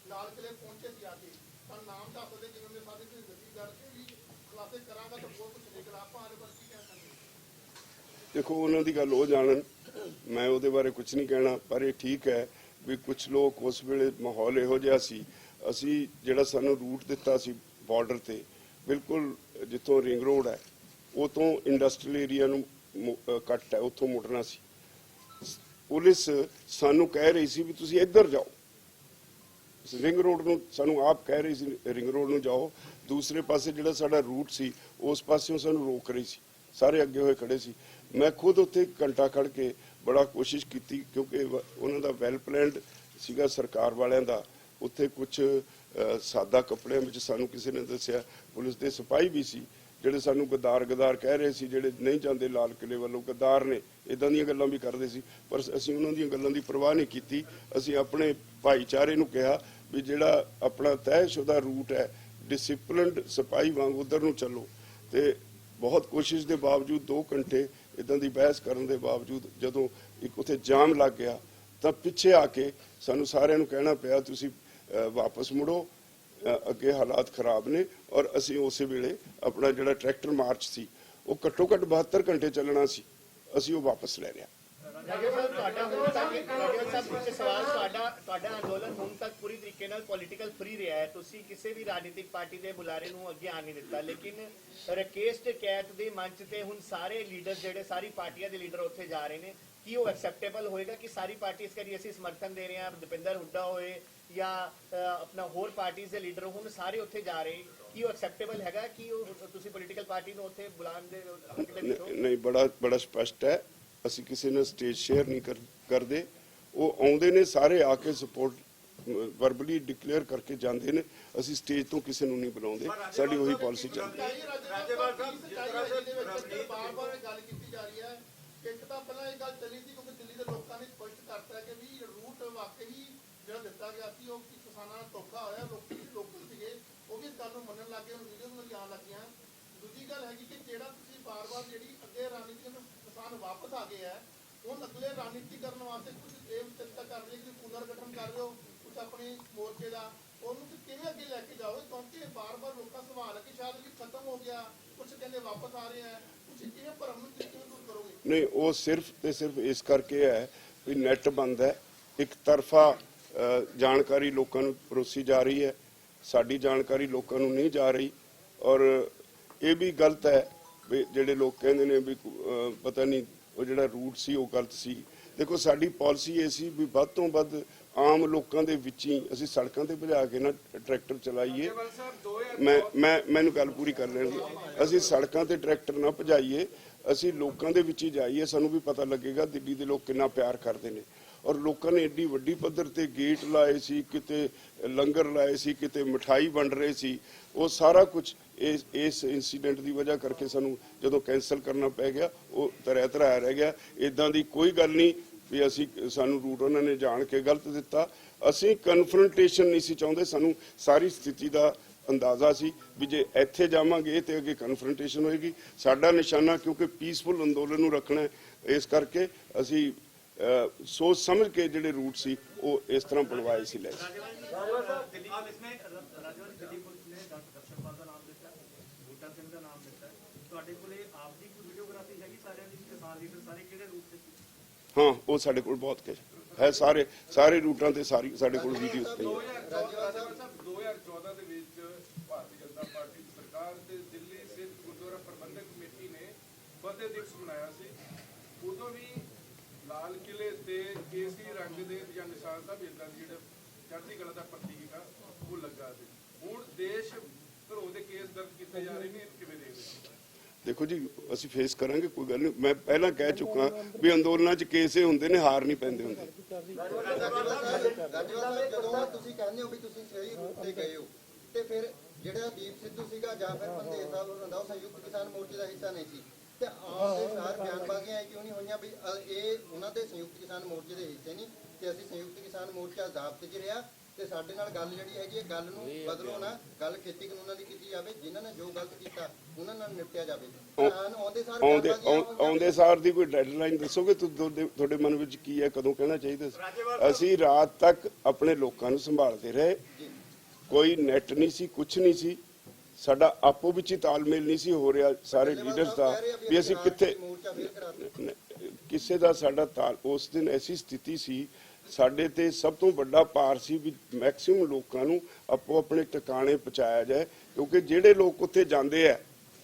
ਲਾਲ ਕਿਲੇ ਪਹੁੰਚੇ ਸੀ ਆ ਕੇ, ਤਾਂ ਨਾਮ ਦੱਸ ਸਕਦੇ ਜਿਵੇਂ ਦੇ ਸਾਡੇ ਕੋਈ ਦੱਸੀ ਕਰਕੇ ਵੀ ਖੁਲਾਸੇ ਕਰਾਂਗਾ ਤਾਂ ਬਹੁਤ ਕੁਝ ਨਿਕਲ ਆਪਾਂ ਆਲੇ ਬਸ ਕੀ ਕਹਿ ਸਕਦੇ। देखो उन्होंने दी गल हो जानन, मैं ਉਹਦੇ ਬਾਰੇ ਕੁਝ ਨਹੀਂ ਕਹਿਣਾ, ਪਰ ਇਹ ਠੀਕ ਹੈ ਵੀ ਕੁਝ ਲੋਕ ਉਸ ਵੇਲੇ ਮਾਹੌਲ ਇਹੋ ਜਿਹਾ ਸੀ, ਅਸੀਂ ਜਿਹੜਾ ਸਾਨੂੰ ਰੂਟ ਦਿੱਤਾ ਸੀ ਬਾਰਡਰ ਤੇ ਬਿਲਕੁਲ ਜਿੱਥੋਂ ਰਿੰਗ ਰੋਡ ਹੈ ਉਹ ਤੋਂ ਇੰਡਸਟਰੀਅਲ ਏਰੀਆ ਨੂੰ ਕੱਟ ਹੈ, ਉੱਥੋਂ ਮੁੜਨਾ ਸੀ। ਪੁਲਿਸ ਸਾਨੂੰ ਕਹਿ ਰਹੀ ਸੀ ਵੀ ਤੁਸੀਂ ਇੱਧਰ ਜਾਓ, ਰਿੰਗ ਰੋਡ ਨੂੰ ਸਾਨੂੰ ਆਪ ਕਹਿ ਰਹੀ ਸੀ ਰਿੰਗ ਰੋਡ ਨੂੰ ਜਾਓ। ਦੂਸਰੇ ਪਾਸੇ ਜਿਹੜਾ ਸਾਡਾ ਰੂਟ ਸੀ ਉਸ ਪਾਸਿਓਂ ਸਾਨੂੰ ਰੋਕ ਰਹੀ ਸੀ, ਸਾਰੇ ਅੱਗੇ ਹੋਏ ਖੜੇ ਸੀ। ਮੈਂ ਖੁਦ ਉੱਥੇ ਘੰਟਾ ਖੜ ਕੇ ਬੜਾ ਕੋਸ਼ਿਸ਼ ਕੀਤੀ, ਕਿਉਂਕਿ ਉਹਨਾਂ ਦਾ ਵੈਲ ਪਲੈਨਡ ਸੀਗਾ ਸਰਕਾਰ ਵਾਲਿਆਂ ਦਾ। ਉੱਥੇ ਕੁਝ ਸਾਦਾ ਕੱਪੜਿਆਂ ਵਿੱਚ ਸਾਨੂੰ ਕਿਸੇ ਨੇ ਦੱਸਿਆ ਪੁਲਿਸ ਦੇ ਸਿਪਾਹੀ ਵੀ ਸੀ ਜਿਹੜੇ ਸਾਨੂੰ ਗਦਾਰ ਕਹਿ ਰਹੇ ਸੀ, ਜਿਹੜੇ ਨਹੀਂ ਜਾਂਦੇ ਲਾਲ ਕਿਲੇ ਵੱਲੋਂ ਗਦਾਰ ਨੇ, ਇਦਾਂ ਦੀਆਂ ਗੱਲਾਂ ਵੀ ਕਰਦੇ ਸੀ। ਪਰ ਅਸੀਂ ਉਹਨਾਂ ਦੀਆਂ ਗੱਲਾਂ ਦੀ ਪਰਵਾਹ ਨਹੀਂ ਕੀਤੀ। ਅਸੀਂ ਆਪਣੇ ਭਾਈਚਾਰੇ ਨੂੰ ਕਿਹਾ ਵੀ ਜਿਹੜਾ ਆਪਣਾ ਤੈਅਸ਼ੁਦਾ ਰੂਟ ਹੈ, ਡਿਸਿਪਲਿਨਡ ਸਿਪਾਹੀ ਵਾਂਗ ਉਧਰ ਨੂੰ ਚੱਲੋ। ਤੇ ਬਹੁਤ ਕੋਸ਼ਿਸ਼ ਦੇ ਬਾਵਜੂਦ 2 ਘੰਟੇ ਇਦਾਂ ਦੀ ਬਹਿਸ ਕਰਨ ਦੇ ਬਾਵਜੂਦ ਜਦੋਂ ਇੱਕ ਉੱਥੇ ਜਾਮ ਲੱਗ ਗਿਆ ਤਾਂ ਪਿੱਛੇ ਆ ਕੇ ਸਾਨੂੰ ਸਾਰਿਆਂ ਨੂੰ ਕਹਿਣਾ ਪਿਆ ਤੁਸੀਂ ਵਾਪਸ ਮੁੜੋ, ਅੱਗੇ ਹਾਲਾਤ ਖਰਾਬ ਨੇ। ਔਰ ਅਸੀਂ ਉਸੇ ਵੇਲੇ ਆਪਣਾ ਜਿਹੜਾ ਟਰੈਕਟਰ ਮਾਰਚ ਸੀ ਉਹ ਘੱਟੋ ਘੱਟ 72 ਘੰਟੇ ਚੱਲਣਾ ਸੀ, ਅਸੀਂ ਉਹ ਵਾਪਸ ਲੈ ਲਿਆ। ਤੁਹਾਡਾ ਅੰਦੋਲਨ ਹੁਣ ਤੱਕ ਪੂਰੀ ਤਰੀਕੇ ਨਾਲ ਪੋਲੀਟੀਕਲ ਫਰੀ ਰਿਹਾ ਹੈ, ਤੁਸੀਂ ਕਿਸੇ ਵੀ ਰਾਜਨੀਤਿਕ ਪਾਰਟੀ ਦੇ ਬੁਲਾਰੇ ਨੂੰ ਅੱਗੇ ਆਣ ਨਹੀਂ ਦਿੱਤਾ। ਲੇਕਿਨ ਰਕੇਸ਼ ਟਕੈਤ ਦੇ ਮੰਚ ਤੇ ਹੁਣ ਸਾਰੇ ਲੀਡਰ ਜਿਹੜੇ ਸਾਰੀ ਪਾਰਟੀਆਂ ਦੇ ਲੀਡਰ ਉੱਥੇ ਜਾ ਰਹੇ ਨੇ, ਕੀ ਉਹ ਐਕਸੈਪਟੇਬਲ ਹੋਏਗਾ ਕਿ ਸਾਰੀ ਪਾਰਟੀ ਇਸ ਕਰੀ ਅਸੀਂ ਸਮਰਥਨ ਦੇ ਰਹੇ ਹਾਂ, ਦਪਿੰਦਰ ਹੁੱਡਾ ਹੋਏ ਜਾਂ ਆਪਣਾ ਹੋਰ ਪਾਰਟੀਆਂ ਦੇ ਲੀਡਰ ਹੁਣ ਸਾਰੇ ਉੱਥੇ ਜਾ ਰਹੇ, ਕੀ ਉਹ ਐਕਸੈਪਟੇਬਲ ਹੈਗਾ ਕਿ ਉਹ ਤੁਸੀਂ ਪੋਲੀਟੀਕਲ ਪਾਰਟੀ ਨੂੰ ਉੱਥੇ ਬੁਲਾਉਣ ਦੇ ਹੱਕ ਦੇ ਵਿੱਚ ਹੋ? ਨਹੀਂ, ਬੜਾ ਸਪਸ਼ਟ ਹੈ, ਅਸੀਂ ਕਿਸੇ ਨਾਲ ਸਟੇਜ ਸ਼ੇਅਰ ਨਹੀਂ ਕਰਦੇ। ਉਹ ਆਉਂਦੇ ਨੇ ਸਾਰੇ ਆ ਕੇ ਸਪੋਰਟ ਵਰਬਲੀ ਡਿਕਲੇਅਰ ਕਰਕੇ ਜਾਂਦੇ ਨੇ, ਅਸੀਂ ਸਟੇਜ ਤੋਂ ਕਿਸੇ ਨੂੰ ਨਹੀਂ ਬੁਲਾਉਂਦੇ, ਸਾਡੀ ਉਹੀ ਪਾਲਿਸੀ ਚੱਲਦੀ ਹੈ। ਰਾਜੇਵਾਲ ਸਾਹਿਬ ਜਿਸ ਤਰ੍ਹਾਂ ਸੇ ਬਾਰ-ਬਾਰ ਗੱਲ ਕੀਤੀ ਜਾ ਰਹੀ ਹੈ, ਇੱਕ ਤਾਂ ਪਹਿਲਾਂ ਇਹ ਗੱਲ ਚੱਲੀ ਸੀ ਕਿਉਂਕਿ ਦਿੱਲੀ ਦੇ ਲੋਕਾਂ ਨੇ ਸਪਸ਼ਟ ਕਰਤਾ ਕਿ ਵੀ ਰੂਟ ਵਾਕਈ ਜਿਹੜਾ ਦਿੱਤਾ ਗਿਆ ਸੀ ਉਹ ਕਿਸਾਨਾਂ ਨਾਲ ਧੋਖਾ ਹੋਇਆ। ਲੋਕਲ ਸੀਗੇ ਉਹ ਵੀ ਇਸ ਗੱਲ ਨੂੰ ਮੰਨਣ ਲੱਗੇ, ਹੁਣ ਵੀਡੀਓ ਨੂੰ ਆਉਣ ਲੱਗੀਆਂ। ਦੂਜੀ ਗੱਲ ਹੈਗੀ ਕਿ ਜਿਹੜਾ ਤੁਸੀਂ ਬਾਰ-ਬਾਰ ਜਿਹੜੀ ਅੱਗੇ ਰਣਨੀਤੀ ਨੂੰ ਕਿਸਾਨ ਵਾਪਸ ਆ ਗਏ ਹੈ, ਹੁਣ ਅਗਲੇ ਰਣਨੀਤੀ ਕਰਨ ਵਾਸਤੇ ਕੁਝ ਇਹ ਚਿੰਤਾ ਕਰ ਰਹੀ ਹੈ ਕਿ ਪੁਨਰ ਗਠਨ ਕਰ ਰਹੇ ਹੋ ਕੁਝ ਆਪਣੀ ਮੋਰਚੇ ਦਾ, ਉਹਨੂੰ ਕਿਵੇਂ ਅੱਗੇ ਲੈ ਕੇ ਜਾਓਗੇ? ਕਿਉਂਕਿ ਬਾਰ-ਬਾਰ ਲੋਕਾਂ ਦਾ ਸਵਾਲ ਹੈ ਕਿ ਸ਼ਾਇਦ ਵੀ ਖਤਮ ਹੋ ਗਿਆ, ਕੁਝ ਕਹਿੰਦੇ ਵਾਪਸ ਆ ਰਹੇ ਹੈ, ਕੁਝ ਕਿਵੇਂ ਭਰਮ ਨੂੰ ਕਿਵੇਂ ਦੂਰ ਕਰੋਗੇ? ਨਹੀਂ, ਉਹ ਸਿਰਫ ਤੇ ਸਿਰਫ ਇਸ ਕਰਕੇ ਹੈ ਵੀ ਨੈਟ ਬੰਦ ਹੈ, ਇੱਕ ਤਰਫਾ ਜਾਣਕਾਰੀ ਲੋਕਾਂ ਨੂੰ ਪਰੋਸੀ ਜਾ ਰਹੀ ਹੈ, ਸਾਡੀ ਜਾਣਕਾਰੀ ਲੋਕਾਂ ਨੂੰ ਨਹੀਂ ਜਾ ਰਹੀ। ਔਰ ਇਹ ਵੀ ਗਲਤ ਹੈ ਵੀ ਜਿਹੜੇ ਲੋਕ ਕਹਿੰਦੇ ਨੇ ਵੀ ਪਤਾ ਨਹੀਂ ਉਹ ਜਿਹੜਾ ਰੂਟ ਸੀ ਉਹ ਗਲਤ ਸੀ। ਦੇਖੋ ਸਾਡੀ ਪਾਲਿਸੀ ਇਹ ਸੀ ਵੀ ਵੱਧ ਤੋਂ ਵੱਧ ਆਮ ਲੋਕਾਂ ਦੇ ਵਿੱਚ ਹੀ ਅਸੀਂ ਸੜਕਾਂ ਤੇ ਭਜਾ ਕੇ ਨਾ ਟਰੈਕਟਰ ਚਲਾਈਏ। ਮੈਨੂੰ ਗੱਲ ਪੂਰੀ ਕਰ ਲੈਣ ਦਿਓ। ਅਸੀਂ ਸੜਕਾਂ ਤੇ ਟਰੈਕਟਰ ਨਾ ਭਜਾਈਏ, ਅਸੀਂ ਲੋਕਾਂ ਦੇ ਵਿੱਚ ਹੀ ਜਾਈਏ, ਸਾਨੂੰ ਵੀ ਪਤਾ ਲੱਗੇਗਾ ਦਿੱਲੀ ਦੇ ਲੋਕ ਕਿੰਨਾ ਪਿਆਰ ਕਰਦੇ ਨੇ। ਔਰ ਲੋਕਾਂ ਨੇ ਏਡੀ ਵੱਡੀ ਪੱਧਰ ਤੇ ਗੇਟ ਲਾਏ ਸੀ, ਕਿਤੇ ਲੰਗਰ ਲਾਏ ਸੀ, ਕਿਤੇ ਮਠਾਈ ਵੰਡ ਰਹੇ ਸੀ। ਉਹ ਸਾਰਾ ਕੁਝ ਇਸ ਇਨਸੀਡੈਂਟ ਦੀ ਵਜ੍ਹਾ ਕਰਕੇ ਸਾਨੂੰ ਜਦੋਂ ਕੈਂਸਲ ਕਰਨਾ ਪੈ ਗਿਆ ਉਹ ਤਰਿਆ ਰਹਿ ਗਿਆ। ਇਦਾਂ ਦੀ ਕੋਈ ਗੱਲ ਨਹੀਂ, ਵੀ ਅਸੀਂ ਸਾਨੂੰ ਰੂਟ ਉਹਨਾਂ ਨੇ ਜਾਣ ਕੇ ਗਲਤ ਦਿੱਤਾ। ਅਸੀਂ ਕਨਫਰੰਟੇਸ਼ਨ ਨਹੀਂ ਸੀ ਚਾਹੁੰਦੇ, ਸਾਨੂੰ ਸਾਰੀ ਸਥਿਤੀ ਦਾ ਅੰਦਾਜ਼ਾ ਸੀ ਵੀ ਜੇ ਇੱਥੇ ਜਾਵਾਂਗੇ ਤੇ ਅੱਗੇ ਕਨਫਰੰਟੇਸ਼ਨ ਹੋਏਗੀ। ਸਾਡਾ ਨਿਸ਼ਾਨਾ ਕਿਉਂਕਿ ਪੀਸਫੁਲ ਅੰਦੋਲਨ ਨੂੰ ਰੱਖਣਾ ਹੈ, ਇਸ ਕਰਕੇ ਅਸੀਂ ਸੋਚ ਸਮਝ ਕੇ ਜਿਹੜੇ ਰੂਟ ਸੀ ਉਹ ਇਸ ਤਰ੍ਹਾਂ ਬਣਵਾਏ ਸੀ। ਲੈ ਹਾਂ, ਉਹ ਸਾਡੇ ਕੋਲ ਬਹੁਤ ਕੁਝ ਹੈ, ਸਾਰੇ ਰੂਟਾਂ ਤੇ ਸਾਡੇ ਕੋਲ ਵੀਡੀਓਜ਼ ਪਈਆਂ। 2014 ਦੇ ਵਿੱਚ ਭਾਰਤੀ ਜਨਤਾ ਪਾਰਟੀ ਦੀ ਸਰਕਾਰ ਤੇ ਦਿੱਲੀ ਸਿੱਖ ਗੁਰਦੁਆਰਾ ਪ੍ਰਬੰਧਕ ਕਮੇਟੀ ਨੇ ਫਤਿਹ ਦਿਵਸ ਮਨਾਇਆ ਸੀ। ਉਦੋਂ ਵੀ ਲਾਲ ਕਿਲੇ ਤੇ ਕੇਸਰੀ ਰੰਗ ਦੇ ਜਾਂ ਨਿਸ਼ਾਨ ਸਾਹਿਬ ਇਦਾਂ ਜਿਹੜੇ ਚੜ੍ਹਦੀ ਕਲਾ ਦਾ ਪ੍ਰਤੀਕ ਆ ਉਹ ਲੱਗਾ ਸੀ। ਹੁਣ ਦੇਸ਼ ਧਰੋਹ ਦੇ ਕੇਸ ਦਰਜ ਕੀਤੇ ਜਾ ਰਹੇ ਨੇ, ਇਹਨੂੰ ਕਿਵੇਂ ਦੇਖਦੇ ਹੋ? ਦੇਖੋ ਜੀ, ਅਸੀਂ ਫੇਸ ਕਰਾਂਗੇ, ਕੋਈ ਗੱਲ ਨਹੀਂ। ਮੈਂ ਪਹਿਲਾਂ ਕਹਿ ਚੁੱਕਾ ਵੀ ਅੰਦੋਲਨਾਂ 'ਚ ਕੇਸ ਇਹ ਹੁੰਦੇ ਨੇ, ਹਾਰ ਨਹੀਂ ਪੈਂਦੇ ਹੁੰਦੇ। ਜਦੋਂ ਤੁਸੀਂ ਕਹਿੰਦੇ ਹੋ ਵੀ ਤੁਸੀਂ ਸਹੀ ਰੂਟ ਤੇ ਗਏ ਹੋ, ਤੇ ਫਿਰ ਜਿਹੜਾ ਦੀਪ ਸਿੱਧੂ ਸੀਗਾ ਜਾਂ ਫਿਰ ਪੰਦੇਰ ਸਾਹਿਬ ਹੁੰਦਾ, ਉਹ ਸੰਯੁਕਤ ਕਿਸਾਨ ਮੋਰਚੇ ਦਾ ਹਿੱਸਾ ਨਹੀਂ ਸੀ, ਤੇ ਆਮ ਦੇ ਸਾਰ ਬਿਆਨਬਾਜ਼ੀਆਂ ਕਿਉਂ ਨਹੀਂ ਹੋਈਆਂ ਵੀ ਇਹ ਉਹਨਾਂ ਦੇ ਸੰਯੁਕਤ ਕਿਸਾਨ ਮੋਰਚੇ ਦੇ ਹਿੱਸੇ ਨਹੀਂ ਤੇ ਅਸੀਂ ਸੰਯੁਕਤ ਕਿਸਾਨ ਮੋਰਚਾ ਜ਼ਾਬਤੇ 'ਚ ਰਿਹਾ ਤੇ ਸਾਡੇ ਨਾਲ ਗੱਲ ਜਿਹੜੀ ਹੈਗੀ ਹੈ, ਗੱਲ ਨੂੰ ਬਦਲੋ ਨਾ, ਗੱਲ ਖੇਤੀ ਕਾਨੂੰਨਾਂ ਦੀ ਕੀਤੀ ਜਾਵੇ, ਜਿਨ੍ਹਾਂ ਨੇ ਜੋ ਗਲਤ ਕੀਤਾ ਉਹਨਾਂ ਨਾਲ ਨਿਪਟਿਆ ਜਾਵੇ। ਆਉਂਦੇ ਸਾਰ ਦੀ ਕੋਈ ਡੈਡਲਾਈਨ ਦੱਸੋਗੇ? ਤੁਹਾਡੇ ਮਨ ਵਿੱਚ ਕੀ ਹੈ, ਕਦੋਂ ਕਹਿਣਾ ਚਾਹੀਦਾ ਸੀ? ਅਸੀਂ ਰਾਤ ਤੱਕ ਆਪਣੇ ਲੋਕਾਂ ਨੂੰ ਸੰਭਾਲਦੇ ਰਹੇ, ਕੋਈ ਨੈਟ ਨਹੀਂ ਸੀ, ਕੁਝ ਨਹੀਂ ਸੀ, ਸਾਡਾ ਆਪੋ ਵਿੱਚ ਹੀ ਤਾਲਮੇਲ ਨਹੀਂ ਸੀ ਹੋ ਰਿਹਾ ਸਾਰੇ ਲੀਡਰਸ ਦਾ ਵੀ ਅਸੀਂ ਕਿੱਥੇ ਕਿਸੇ ਦਾ ਸਾਡਾ ਉਸ ਦਿਨ ਐਸੀ ਸਥਿਤੀ ਸੀ, ਸਾਡੇ ਤੇ ਸਭ ਤੋਂ ਵੱਡਾ ਭਾਰ ਸੀ ਵੀ ਮੈਕਸਿਮਮ ਲੋਕਾਂ ਨੂੰ ਆਪੋ ਆਪਣੇ ਟਿਕਾਣੇ ਪਹੁੰਚਾਇਆ ਜਾਏ, ਕਿਉਂਕਿ ਜਿਹੜੇ ਲੋਕ ਉੱਥੇ ਜਾਂਦੇ ਆ,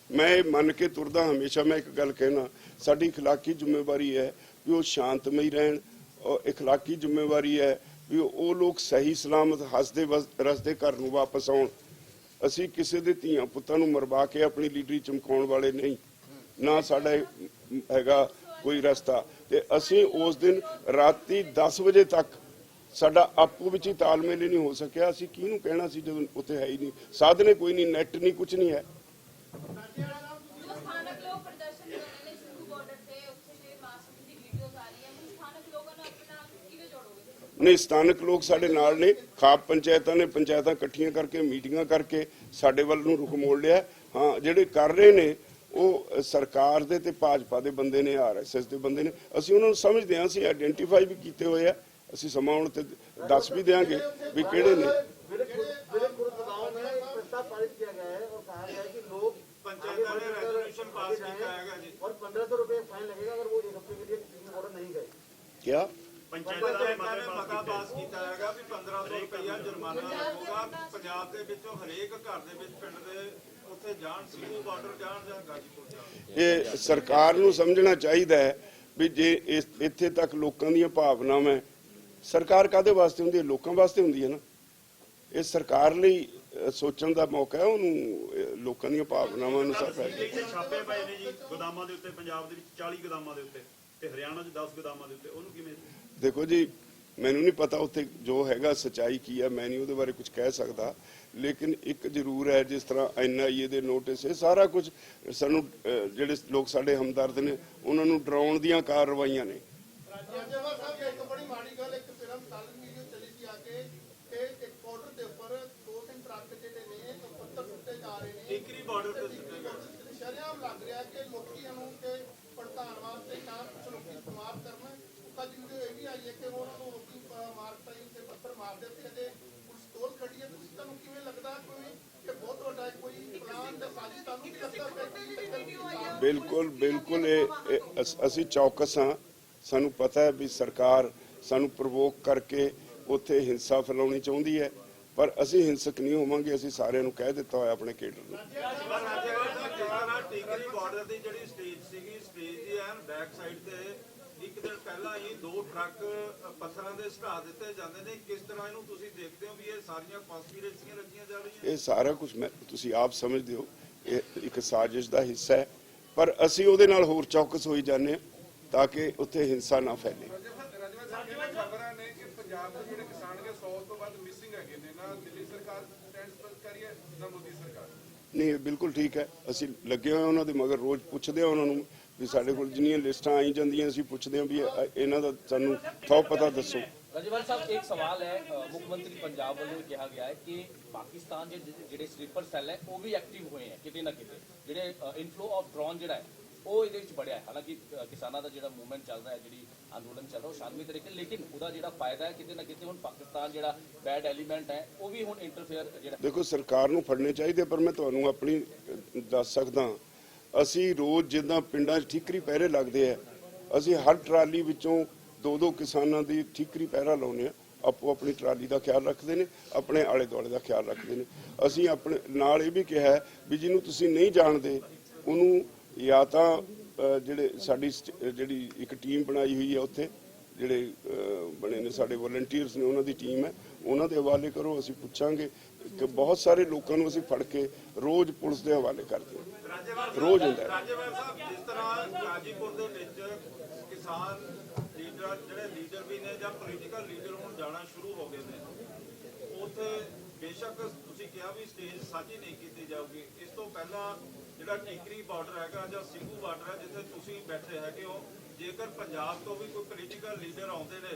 ਮੈਂ ਇਹ ਮੰਨ ਕੇ ਤੁਰਦਾ ਹਮੇਸ਼ਾ, ਮੈਂ ਇੱਕ ਗੱਲ ਕਹਿਣਾ, ਸਾਡੀ ਇਖਲਾਕੀ ਜ਼ਿੰਮੇਵਾਰੀ ਹੈ ਵੀ ਉਹ ਸ਼ਾਂਤਮਈ ਰਹਿਣ, ਔਰ ਇਖਲਾਕੀ ਜ਼ਿੰਮੇਵਾਰੀ ਹੈ ਵੀ ਉਹ ਲੋਕ ਸਹੀ ਸਲਾਮਤ ਹੱਸਦੇ ਰਸਦੇ ਘਰ ਨੂੰ ਵਾਪਸ ਆਉਣ। ਅਸੀਂ ਕਿਸੇ ਦੇ ਧੀਆਂ ਪੁੱਤਾਂ ਨੂੰ ਮਰਵਾ ਕੇ ਆਪਣੀ ਲੀਡਰੀ ਚਮਕਾਉਣ ਵਾਲੇ ਨਹੀਂ, ਨਾ ਸਾਡਾ ਹੈਗਾ ਕੋਈ ਰਸਤਾ। ਤੇ ਅਸੀਂ ਉਸ ਦਿਨ ਰਾਤੀ 10 ਵਜੇ ਤੱਕ ਸਾਡਾ ਆਪੋ ਵਿੱਚ ਹੀ ਤਾਲਮੇਲ ਨਹੀਂ ਹੋ ਸਕਿਆ। ਅਸੀਂ ਕਿਹਨੂੰ ਕਹਿਣਾ ਸੀ ਜਦੋਂ ਉੱਥੇ ਹੈ ਹੀ ਨਹੀਂ, ਸਾਧਨੇ ਕੋਈ ਨਹੀਂ, ਨੈਟ ਨਹੀਂ, ਕੁਝ ਨਹੀਂ ਹੈ। ਨਹੀਂ, ਸਥਾਨਕ ਲੋਕ ਸਾਡੇ ਨਾਲ ਨੇ, ਖਾਪ ਪੰਚਾਇਤਾਂ ਨੇ ਪੰਚਾਇਤਾਂ ਇਕੱਠੀਆਂ ਕਰਕੇ ਮੀਟਿੰਗਾਂ ਕਰਕੇ ਸਾਡੇ ਵੱਲ ਨੂੰ ਰੁਖ ਮੋੜ ਲਿਆ। ਹਾਂ, ਜਿਹੜੇ ਕਰ ਰਹੇ ਨੇ ਉਹ ਸਰਕਾਰ ਦੇ ਤੇ ਭਾਜਪਾ ਦੇ ਬੰਦੇ ਨੇ, ਆਰਐਸਐਸ ਦੇ ਬੰਦੇ ਨੇ, ਅਸੀਂ ਉਹਨਾਂ ਨੂੰ ਸਮਝਦੇ ਹਾਂ, ਅਸੀਂ ਆਇਡੈਂਟੀਫਾਈ ਵੀ ਕੀਤੇ ਹੋਏ ਆ, ਅਸੀਂ ਸਮਾਂ ਹੁਣ ਤੇ ਦੱਸ ਵੀ ਦਿਆਂਗੇ ਵੀ ਕਿਹੜੇ ਨੇ। पंचायत ने रेजोल्यूशन पास किया है जी, और 1500 रुपए फाइन लगेगा अगर वो एक हफ्ते के लिए किसी बॉर्डर नहीं गए। क्या पंचायत ने मता पास किया है भी 1500 रुपया जुर्माना लगेगा पंजाब ਦੇ ਵਿੱਚੋਂ ਹਰੇਕ ਘਰ ਦੇ ਵਿੱਚ ਪਿੰਡ ਦੇ ਉੱਥੇ ਜਾਣ, ਸਿੰਘੂ ਬਾਰਡਰ ਜਾਣ ਜਾਂ ਗਾਜੀਪੁਰ ਜਾਣ। ਇਹ ਸਰਕਾਰ ਨੂੰ ਸਮਝਣਾ ਚਾਹੀਦਾ ਹੈ ਵੀ ਜੇ ਇੱਥੇ ਤੱਕ ਲੋਕਾਂ ਦੀਆਂ ਭਾਵਨਾਵਾਂ, ਸਰਕਾਰ ਕਾਹਦੇ ਵਾਸਤੇ ਹੁੰਦੀ ਹੈ? ਲੋਕਾਂ ਵਾਸਤੇ ਹੁੰਦੀ ਹੈ ਨਾ। ਇਹ ਸਰਕਾਰ ਲਈ ਸੋਚਣ ਦਾ ਮੌਕਾ ਹੈ, ਉਹਨੂੰ ਲੋਕਾਂ ਦੀਆਂ ਭਾਵਨਾਵਾਂ ਅਨੁਸਾਰ ਛਾਪੇ ਪਏ ਨੇ ਜੀ ਗੋਦਾਮਾਂ ਦੇ ਉੱਤੇ, ਪੰਜਾਬ ਦੇ ਵਿੱਚ 40 ਗੋਦਾਮਾਂ ਦੇ ਉੱਤੇ ਤੇ ਹਰਿਆਣਾ 'ਚ 10 ਗੋਦਾਮਾਂ ਦੇ ਉੱਤੇ, ਉਹਨੂੰ ਕਿਵੇਂ? ਦੇਖੋ ਜੀ, ਮੈਨੂੰ ਨਹੀਂ ਪਤਾ ਉੱਥੇ ਜੋ ਹੈਗਾ ਸੱਚਾਈ ਕੀ ਹੈ, ਮੈਂ ਨਹੀਂ ਉਹਦੇ ਬਾਰੇ ਕੁਝ ਕਹਿ ਸਕਦਾ, ਲੇਕਿਨ ਇੱਕ ਜ਼ਰੂਰ ਹੈ, ਜਿਸ ਤਰ੍ਹਾਂ NIA ਦੇ ਨੋਟਿਸ ਇਹ ਸਾਰਾ ਕੁਝ ਸਾਨੂੰ ਜਿਹੜੇ ਲੋਕ ਸਾਡੇ ਹਮਦਰਦ ਨੇ ਉਹਨਾਂ ਨੂੰ ਡਰਾਉਣ ਦੀਆਂ ਕਾਰਵਾਈਆਂ ਨੇ। ਰਾਜੇਵਾ ਸਾਹਿਬ, ਇੱਕ ਬੜੀ ਮਾੜੀ ਗੱਲ, ਇੱਕ ਫਿਲਮ ਸਾਲਨ ਵੀਡੀਓ ਚੱਲੀ ਸੀ ਆ ਕੇ ਕਿ ਇੱਕ ਬਾਰਡਰ ਦੇ ਉੱਪਰ 2-3 ਟਰੱਕ ਜਿਹੜੇ ਨੇ ਪੱਥਰ ਸੁੱਟੇ ਜਾ ਰਹੇ ਨੇ, ਟਿਕਰੀ ਬਾਰਡਰ ਤੇ ਸੁੱਟੇ ਗਏ। ਸ਼ਰੇਆਮ ਲੱਗ ਰਿਹਾ ਕਿ ਲੋਕੀਆਂ ਨੂੰ ਕਿ ਭੜਕਾਉਣ ਵਾਸਤੇ ਜਾਂ ਕੁਝ ਲੋਕੀ ਇਸਤੇਮਾਲ ਕਰਨ। ਕੱਲ ਵੀਡੀਓ ਇਹ ਵੀ ਆਈ ਹੈ ਕਿ ਉਹਨਾਂ ਨੂੰ ਲੋਕੀ ਮਾਰ ਟਾਈਮ ਤੇ ਪੱਥਰ ਮਾਰਦੇ ਤੇ ਅਜੇ ਪੁਲਿਸ ਕੋਲ ਖੜੀ ਹੈ। ਤੁਸੀਂ ਤੁਹਾਨੂੰ ਕਿਵੇਂ ਲੱਗਦਾ ਕੋਈ ਕਿ ਬਹੁਤ ਵੱਡਾ ਕੋਈ ਪਲਾਨ ਜਾਂ ਸਾਜ਼ਿਸ਼ ਤੁਹਾਨੂੰ ਕੀ ਲੱਗਦਾ? ਬਿਲਕੁਲ ਅਸੀਂ ਚੌਕਸ ਹਾਂ, ਸਾਨੂੰ ਪਤਾ ਹੈ ਵੀ ਸਰਕਾਰ ਸਾਨੂੰ ਪ੍ਰਵੋਕ ਕਰਕੇ ਉੱਥੇ ਹਿੰਸਾ ਫੈਲਾਉਣੀ ਚਾਹੁੰਦੀ ਹੈ, ਪਰ ਅਸੀਂ ਹਿੰਸਕ ਨਹੀਂ ਹੋਵਾਂਗੇ। ਅਸੀਂ ਸਾਰਿਆਂ ਨੂੰ ਕਹਿ ਦਿੱਤਾ ਹੋਇਆ ਆਪਣੇ ਕੇਡਰ ਨੂੰ। ਟਿਕਰੀ ਬਾਰਡਰ ਦੀ ਜਿਹੜੀ ਸਟੇਜ ਸੀਗੀ, ਸਟੇਜ ਦੀ ਐਨ ਬੈਕ ਸਾਈਡ ਤੇ ਇੱਕ ਦਿਨ ਪਹਿਲਾਂ ਹੀ 2 ਟਰੱਕ ਪੱਥਰਾਂ ਦੇ ਸਟਾ ਦਿੱਤੇ ਜਾਂਦੇ ਨੇ। ਕਿਸ ਤਰ੍ਹਾਂ ਇਹਨੂੰ ਤੁਸੀਂ ਦੇਖਦੇ ਹੋ ਵੀ ਇਹ ਸਾਰੀਆਂ ਕਨਸਪੀਰੇਸੀਆਂ ਰਚੀਆਂ ਜਾ ਰਹੀਆਂ? ਇਹ ਸਾਰਾ ਕੁਝ ਤੁਸੀਂ ਆਪ ਸਮਝਦੇ ਹੋ, ਇਹ ਇੱਕ ਸਾਜ਼ਿਸ਼ ਦਾ ਹਿੱਸਾ ਹੈ, ਪਰ ਅਸੀਂ ਉਹਦੇ ਨਾਲ ਹੋਰ ਚੌਕਸ ਹੋਈ ਜਾਂਦੇ ਹਾਂ ਤਾਂ ਕਿ ਉੱਥੇ ਹਿੰਸਾ ਨਾ ਫੈਲੇ। ਖਬਰਾਂ ਨੇ ਕਿ ਪੰਜਾਬ ਦੇ ਜਿਹੜੇ ਕਿਸਾਨ ਨੇ 100 ਤੋਂ ਵੱਧ ਮਿਸਿੰਗ ਹੈਗੇ ਨੇ, ਨਾ ਦਿੱਲੀ ਸਰਕਾਰ ਸਟੈਂਡ ਕਰੀ ਹੈ ਨਾ ਮੋਦੀ ਸਰਕਾਰ। ਨਹੀਂ, ਇਹ ਬਿਲਕੁਲ ਠੀਕ ਹੈ। ਅਸੀਂ ਲੱਗੇ ਹੋਏ ਉਹਨਾਂ ਦੇ ਮਗਰ, ਰੋਜ਼ ਪੁੱਛਦੇ ਆ ਉਹਨਾਂ ਨੂੰ ਵੀ ਸਾਡੇ ਕੋਲ ਜਿੰਨੀਆਂ ਲਿਸਟਾਂ ਆਈ ਜਾਂਦੀਆਂ ਅਸੀਂ ਪੁੱਛਦੇ ਹਾਂ ਵੀ ਇਹਨਾਂ ਦਾ ਸਾਨੂੰ ਥੋੜਾ ਪਤਾ ਦੱਸੋ। ਰਾਜੇਵਾਲ ਸਾਹਿਬ ਇੱਕ ਸਵਾਲ ਹੈ, ਮੁੱਖ ਮੰਤਰੀ ਪੰਜਾਬ ਵੱਲੋਂ ਕਿਹਾ ਗਿਆ ਹੈ ਕਿ ਪਾਕਿਸਤਾਨ ਦੇ ਜਿਹੜੇ ਸਲੀਪਰ ਸੈੱਲ ਹੈ ਉਹ ਵੀ ਐਕਟਿਵ ਹੋਏ ਹੈ ਕਿਤੇ ਨਾ ਕਿਤੇ, ਜਿਹੜੇ ਇਨਫਲੋ ਆਫ ਡਰੋਨ ਜਿਹੜਾ ਹੈ ਉਹ ਇਹਦੇ ਵਿੱਚ ਬੜਿਆ ਹੈ। ਹਾਲਾਂਕਿ ਕਿਸਾਨਾਂ ਦਾ ਜਿਹੜਾ ਮੂਵਮੈਂਟ ਚੱਲ ਰਿਹਾ ਹੈ, ਜਿਹੜੀ ਅੰਦੋਲਨ ਚੱਲ ਰਿਹਾ ਉਹ ਸ਼ਾਂਤਮਈ ਤਰੀਕੇ, ਲੇਕਿਨ ਉਹਦਾ ਜਿਹੜਾ ਫਾਇਦਾ ਹੈ ਕਿਤੇ ਨਾ ਕਿਤੇ ਹੁਣ ਪਾਕਿਸਤਾਨ ਜਿਹੜਾ ਬੈਡ ਐਲੀਮੈਂਟ ਹੈ ਉਹ ਵੀ ਹੁਣ ਇੰਟਰਫੇਅਰ ਜਿਹੜਾ। ਦੇਖੋ, ਸਰਕਾਰ ਨੂੰ ਫੜਨੇ ਚਾਹੀਦੇ, ਪਰ ਮੈਂ ਤੁਹਾਨੂੰ ਆਪਣੀ ਦੱਸ ਸਕਦਾ, ਅਸੀਂ ਰੋਜ਼ ਜਿੱਦਾਂ ਪਿੰਡਾਂ 'ਚ ਠੀਕਰੀ ਪਹਿਰੇ ਲੱਗਦੇ ਆ, ਅਸੀਂ ਹਰ ਟਰਾਲੀ ਵਿੱਚੋਂ 2-2 ਕਿਸਾਨਾਂ ਦੀ ਠੀਕਰੀ ਪਹਿਰਾ ਲਾਉਂਦੇ ਆ। ਆਪੋ ਆਪਣੀ ਟਰਾਲੀ ਦਾ ਖਿਆਲ ਰੱਖਦੇ ਨੇ, ਆਪਣੇ ਆਲੇ ਦੁਆਲੇ ਦਾ ਖਿਆਲ ਰੱਖਦੇ ਨੇ। ਅਸੀਂ ਆਪਣੇ ਨਾਲ ਇਹ ਵੀ ਕਿਹਾ ਵੀ ਜਿਹਨੂੰ ਤੁਸੀਂ ਨਹੀਂ ਜਾਣਦੇ ਉਹਨੂੰ ਜਾਂ ਤਾਂ ਜਿਹੜੇ ਸਾਡੀ ਜਿਹੜੀ ਇੱਕ ਟੀਮ ਬਣਾਈ ਹੋਈ ਹੈ ਉੱਥੇ ਜਿਹੜੇ ਬਣੇ ਨੇ ਸਾਡੇ ਵਲੰਟੀਅਰਸ ਨੇ, ਉਹਨਾਂ ਦੀ ਟੀਮ ਹੈ, ਉਹਨਾਂ ਦੇ ਹਵਾਲੇ ਕਰੋ। ਅਸੀਂ ਪੁੱਛਾਂਗੇ ਕਿ ਬਹੁਤ ਸਾਰੇ ਲੋਕਾਂ ਨੂੰ ਅਸੀਂ ਫੜ ਕੇ ਰੋਜ਼ ਪੁਲਿਸ ਦੇ ਹਵਾਲੇ ਕਰਦੇ ਹਾਂ, ਰੋਜ਼ ਹੁੰਦਾ ਹੈ। ਰਾਜੇਵਾਲ ਸਾਹਿਬ, ਜਿਸ ਤਰ੍ਹਾਂ ਗਾਜੀਪੁਰ ਦੇ ਵਿੱਚ ਕਿਸਾਨ ਲੀਡਰ ਜਿਹੜੇ ਲੀਡਰ ਵੀ ਨੇ ਜਾਂ ਪੋਲੀਟੀਕਲ ਲੀਡਰ ਹੁਣ ਜਾਣਾ ਸ਼ੁਰੂ ਹੋ ਗਏ ਨੇ, ਉੱਥੇ ਬੇਸ਼ੱਕ ਤੁਸੀਂ ਕਿਹਾ ਵੀ ਸਟੇਜ ਸਾਂਝੀ ਨਹੀਂ ਕੀਤੀ ਜਾਊਗੀ, ਇਸ ਤੋਂ ਪਹਿਲਾਂ ਜਿਹੜਾ ਟਿਕਰੀ ਬਾਰਡਰ ਹੈਗਾ ਜਾਂ ਸਿੰਘੂ ਬਾਰਡਰ ਹੈ ਜਿੱਥੇ ਤੁਸੀਂ ਬੈਠੇ ਹੈਗੇ ਹੋ, ਜੇਕਰ ਪੰਜਾਬ ਤੋਂ ਵੀ ਕੋਈ ਪੋਲੀਟੀਕਲ ਲੀਡਰ ਆਉਂਦੇ ਨੇ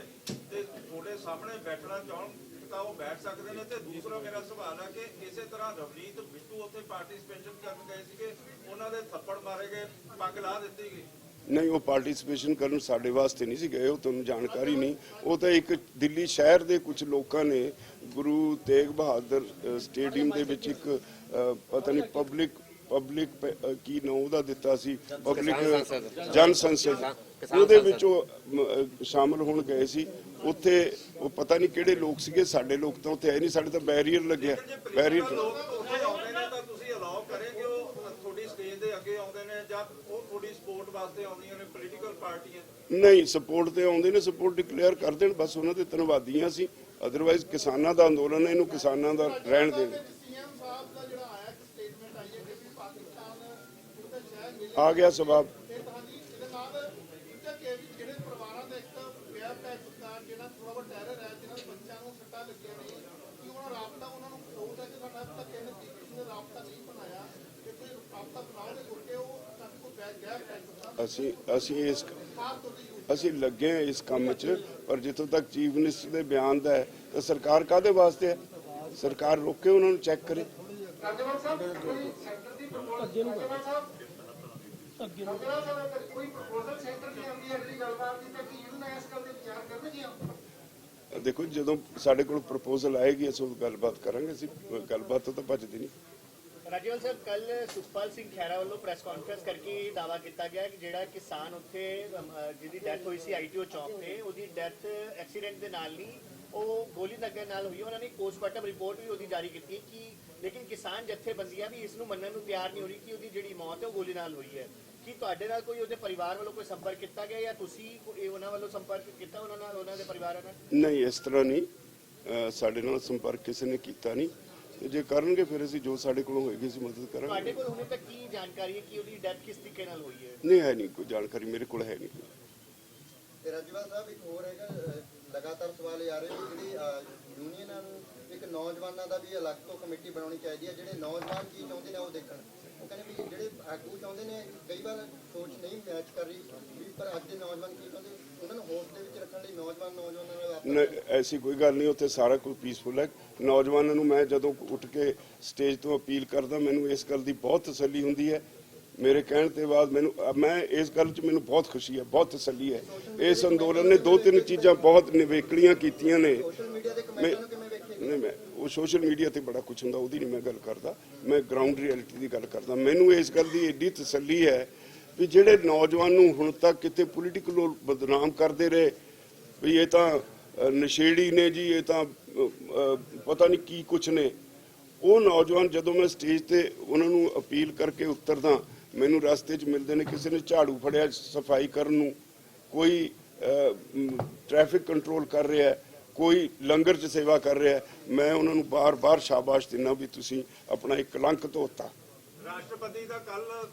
ਤੇ ਤੁਹਾਡੇ ਸਾਹਮਣੇ ਬੈਠਣਾ ਚਾਹਣ ਤਾਂ ਉਹ ਬੈਠ ਸਕਦੇ ਨੇ। ਤੇ ਦੂਸਰਾ ਮੇਰਾ ਸਵਾਲ ਹੈ ਕਿ ਇਸੇ ਤਰ੍ਹਾਂ ਰਵਨੀਤ ਬਿੱਟੂ ਉੱਥੇ ਪਾਰਟਿਸਿਪੇਸ਼ਨ ਕਰਨ ਗਏ ਸੀਗੇ, ਉਹਨਾਂ ਦੇ ਥੱਪੜ ਮਾਰੇ ਗਏ, ਪੱਗ ਲਾ ਦਿੱਤੀ ਗਈ। ਨਹੀਂ, ਉਹ ਪਾਰਟਿਸਿਪੇਸ਼ਨ ਕਰਨ ਸਾਡੇ ਵਾਸਤੇ ਨਹੀਂ ਸੀ ਗਏ, ਉਹ ਤੁਹਾਨੂੰ ਜਾਣਕਾਰੀ ਨਹੀਂ। ਉਹ ਤਾਂ ਇੱਕ ਦਿੱਲੀ ਸ਼ਹਿਰ ਦੇ ਕੁਝ ਲੋਕਾਂ ਨੇ ਗੁਰੂ ਤੇਗ ਬਹਾਦਰ ਸਟੇਡੀਅਮ ਦੇ ਵਿੱਚ ਇੱਕ ਪਤਾ ਨਹੀਂ ਪਬਲਿਕ ਕੀ ਨਾਂ ਉਹਦਾ ਦਿੱਤਾ ਸੀ, ਪਬਲਿਕ ਜਨ ਸੰਸਦ, ਉਹਦੇ ਵਿੱਚ ਉਹ ਸ਼ਾਮਲ ਹੋਣ ਗਏ ਸੀ। ਉੱਥੇ ਉਹ ਪਤਾ ਨਹੀਂ ਕਿਹੜੇ ਲੋਕ ਸੀਗੇ, ਸਾਡੇ ਲੋਕ ਤਾਂ ਉੱਥੇ ਆਏ ਨਹੀਂ, ਸਾਡੇ ਤਾਂ ਬੈਰੀਅਰ ਲੱਗਿਆ। ਬੈਰੀਅਰ ਆਉਂਦੇ ਨੇ ਤਾਂ ਤੁਸੀਂ ਅਲਾਉ ਕਰੇਗੇ ਉਹ ਤੁਹਾਡੀ ਸਟੇਜ ਦੇ ਅੱਗੇ ਆਉਂਦੇ ਨੇ ਜਾਂ ਉਹ ਤੁਹਾਡੀ ਸਪੋਰਟ ਵਾਸਤੇ ਆਉਂਦੀਆਂ ਨੇ ਪੋਲੀਟੀਕਲ ਪਾਰਟੀਆਂ? ਨਹੀਂ, ਸਪੋਰਟ ਤੇ ਆਉਂਦੇ ਨੇ, ਸਪੋਰਟ ਡਿਕਲੇਅਰ ਕਰ ਦੇਣ ਬਸ, ਉਹਨਾਂ ਦੇ ਧੰਨਵਾਦੀਆਂ ਸੀ। ਅਦਰਵਾਈਜ਼ ਕਿਸਾਨਾਂ ਦਾ ਅੰਦੋਲਨ ਹੈ, ਇਹਨੂੰ ਕਿਸਾਨਾਂ ਦਾ ਰਹਿਣ ਦੇਣ। ਆ ਗਿਆ ਸਵਾਬ। ਅਸੀਂ ਲੱਗੇ ਹਾਂ ਇਸ ਕੰਮ 'ਚ, ਪਰ ਜਿੱਥੋਂ ਤੱਕ ਚੀਫ ਮਿਨਿਸਟਰ ਦੇ ਬਿਆਨ ਦਾ ਹੈ ਤਾਂ ਸਰਕਾਰ ਕਾਹਦੇ ਵਾਸਤੇ ਹੈ? ਸਰਕਾਰ ਰੋਕੇ, ਉਹਨਾਂ ਨੂੰ ਚੈੱਕ ਕਰੇ। ਰਾਜੇਵਾਲ ਸਾਹਿਬ, ਕੋਈ ਸੈਂਟਰ ਦੀ ਰਾਜੇਵਾਲ ਸਾਹਿਬ ਕੋਈ ਪ੍ਰਪੋਜ਼ਲ ਸੈਂਟਰ ਦੀ ਆਉਂਦੀ ਹੈ ਅਗਲੀ ਗੱਲਬਾਤ ਦੀ, ਤਾਂ ਕੀ ਇਹਨੂੰ ਇਸ ਗੱਲ ਦੇ ਵਿਚਾਰ ਕਰਨਗੇ? ਦੇਖੋ, ਜਦੋਂ ਸਾਡੇ ਕੋਲ ਪ੍ਰਪੋਜ਼ਲ ਆਏਗੀ ਅਸੀਂ ਉਹ ਗੱਲਬਾਤ ਕਰਾਂਗੇ। ਅਸੀਂ ਗੱਲਬਾਤ ਤੋਂ ਤਾਂ ਭੱਜਦੇ ਨਹੀਂ। ਰਾਜੇਵਾਲ ਸਾਹਿਬ, ਕੱਲ ਸੁਖਪਾਲ ਸਿੰਘ ਖਹਿਰਾ ਵੱਲੋਂ ਪ੍ਰੈਸ ਕਾਨਫਰੰਸ ਕਰਕੇ ਦਾਅਵਾ ਕੀਤਾ ਗਿਆ ਕਿ ਜਿਹੜਾ ਕਿਸਾਨ ਉੱਥੇ ਜਿਹਦੀ ਡੈਥ ਹੋਈ ਸੀ ਆਈਟੀਓ ਚੌਕ ਤੇ, ਉਹਦੀ ਡੈਥ ਐਕਸੀਡੈਂਟ ਦੇ ਨਾਲ ਨਹੀਂ, ਉਹ ਗੋਲੀ ਲੱਗਣ ਨਾਲ ਹੋਈ। ਉਹਨਾਂ ਨੇ ਪੋਸਟਮਾਰਟਮ ਰਿਪੋਰਟ ਵੀ ਉਹਦੀ ਜਾਰੀ ਕੀਤੀ ਕਿ ਲੇਕਿਨ ਕਿਸਾਨ ਜਥੇਬੰਦੀਆਂ ਵੀ ਇਸ ਨੂੰ ਮੰਨਣ ਨੂੰ ਤਿਆਰ ਨਹੀਂ ਹੋ ਰਹੀ ਕਿ ਉਹਦੀ ਜਿਹੜੀ ਮੌਤ ਹੈ ਉਹ ਗੋਲੀ ਨਾਲ ਹੋਈ ਹੈ। ਕੀ ਤੁਹਾਡੇ ਨਾਲ ਕੋਈ ਉਹਦੇ ਪਰਿਵਾਰ ਵੱਲੋਂ ਕੋਈ ਸੰਪਰਕ ਕੀਤਾ ਗਿਆ ਜਾਂ ਤੁਸੀਂ ਉਹਨਾਂ ਵੱਲੋਂ ਸੰਪਰਕ ਕੀਤਾ ਉਹਨਾਂ ਦੇ ਪਰਿਵਾਰਾਂ ਨਾਲ? ਨਹੀਂ, ਇਸ ਤਰ੍ਹਾਂ ਨਹੀਂ, ਸਾਡੇ ਨਾਲ ਸੰਪਰਕ ਕਿਸੇ ਨੇ ਕੀਤਾ ਨਹੀਂ। ਤੇ ਜੇ ਕਰਨਗੇ ਫਿਰ ਅਸੀਂ ਜੋ ਸਾਡੇ ਕੋਲੋਂ ਹੋਏਗੀ ਅਸੀਂ ਮਦਦ ਕਰਾਂਗੇ। ਤੁਹਾਡੇ ਕੋਲ ਹੁਣੇ ਤੱਕ ਕੀ ਜਾਣਕਾਰੀ ਹੈ ਕਿ ਉਹਦੀ ਡੈਥ ਕਿਸ ਤਰੀਕੇ ਨਾਲ ਹੋਈ ਹੈ? ਨਹੀਂ, ਹੈ ਨਹੀਂ ਕੋਈ ਜਾਣਕਾਰੀ, ਮੇਰੇ ਕੋਲ ਹੈ ਨਹੀਂ ਕੋਈ। ਤੇ ਰਾਜੇਵਾਲ ਸਾਹਿਬ, ਇੱਕ ਹੋਰ ਹੈਗਾ, ਲਗਾਤਾਰ ਸਵਾਲ ਇਹ ਆ ਰਹੇ ਨੇ ਜਿਹੜੀ ਯੂਨੀਅਨਾਂ ਨੂੰ ਇੱਕ ਨੌਜਵਾਨਾਂ ਦਾ ਵੀ ਅਲੱਗ ਤੋਂ ਕਮੇਟੀ ਬਣਾਉਣੀ ਚਾਹੀਦੀ ਹੈ। ਜਿਹੜੇ ਨੌਜਵਾਨ ਕੀ ਚਾਹੁੰਦੇ ਨੇ ਉਹ ਦੇਖਣ। ਉਹ ਕਹਿੰਦੇ ਵੀ ਜਿਹੜੇ ਆਗੂ ਚਾਹੁੰਦੇ ਨੇ, ਕਈ ਵਾਰ ਸੋਚ ਨਹੀਂ ਮੈਚ ਕਰ ਰਹੀ ਵੀ, ਪਰ ਅੱਜ ਦੇ ਨੌਜਵਾਨ ਕੀ ਚਾਹੁੰਦੇ, ਉਹਨਾਂ ਨੂੰ ਹੋਸ਼ ਦੇ ਵਿੱਚ ਰੱਖਣ ਲਈ ਨੌਜਵਾਨਾਂ ਨਾਲ ਐਸੀ ਕੋਈ ਗੱਲ ਨਹੀਂ। ਉੱਥੇ ਸਾਰਾ ਕੁਝ ਪੀਸਫੁਲ ਹੈ। ਨੌਜਵਾਨਾਂ ਨੂੰ ਮੈਂ ਜਦੋਂ ਉੱਠ ਕੇ ਸਟੇਜ ਤੋਂ ਅਪੀਲ ਕਰਦਾ, ਮੈਨੂੰ ਇਸ ਗੱਲ ਦੀ ਬਹੁਤ ਤਸੱਲੀ ਹੁੰਦੀ ਹੈ। ਮੇਰੇ ਕਹਿਣ ਤੇ ਬਾਅਦ ਮੈਂ ਇਸ ਗੱਲ 'ਚ ਮੈਨੂੰ ਬਹੁਤ ਖੁਸ਼ੀ ਹੈ, ਬਹੁਤ ਤਸੱਲੀ ਹੈ। ਇਸ ਅੰਦੋਲਨ ਨੇ 2-3 ਚੀਜ਼ਾਂ ਬਹੁਤ ਨਿਵੇਕਲੀਆਂ ਕੀਤੀਆਂ ਨੇ। ਨਹੀਂ, ਮੈਂ ਉਹ ਸੋਸ਼ਲ ਮੀਡੀਆ ਤੇ ਬੜਾ ਕੁਝ ਹੁੰਦਾ, ਉਹਦੀ ਨਹੀਂ ਮੈਂ ਗੱਲ ਕਰਦਾ, ਮੈਂ ਗਰਾਊਂਡ ਰਿਐਲਿਟੀ ਦੀ ਗੱਲ ਕਰਦਾ। ਮੈਨੂੰ ਇਸ ਗੱਲ ਦੀ ਏਡੀ ਤਸੱਲੀ ਹੈ ਵੀ ਜਿਹੜੇ ਨੌਜਵਾਨ ਨੂੰ ਹੁਣ ਤੱਕ ਕਿਤੇ ਪੋਲੀਟੀਕਲ ਬਦਨਾਮ ਕਰਦੇ ਰਹੇ ਵੀ ਇਹ ਤਾਂ ਨਸ਼ੇੜੀ ਨੇ ਜੀ, ਇਹ ਤਾਂ ਪਤਾ ਨਹੀਂ ਕੀ ਕੁਛ ਨੇ, ਉਹ ਨੌਜਵਾਨ ਜਦੋਂ ਮੈਂ ਸਟੇਜ ਤੇ ਉਹਨਾਂ ਨੂੰ ਅਪੀਲ ਕਰਕੇ ਉਤਰਦਾ, ਮੈਨੂੰ ਰਸਤੇ 'ਚ ਮਿਲਦੇ ਨੇ। ਕਿਸੇ ਨੇ ਝਾੜੂ ਫੜਿਆ ਸਫਾਈ ਕਰਨ ਨੂੰ, ਕੋਈ ਟ੍ਰੈਫਿਕ ਕੰਟਰੋਲ ਕਰ ਰਿਹਾ, ਕੋਈ ਲੰਗਰ 'ਚ ਸੇਵਾ ਕਰ ਰਿਹਾ। ਮੈਂ ਉਹਨਾਂ ਨੂੰ ਬਾਰ-ਬਾਰ ਸ਼ਾਬਾਸ਼ ਦਿੰਦਾ ਵੀ ਤੁਸੀਂ ਆਪਣਾ ਇੱਕ ਕਲੰਕ ਧੋਤਾ। ਰਾਸ਼ਟਰਪਤੀ ਦਾ ਕੱਲ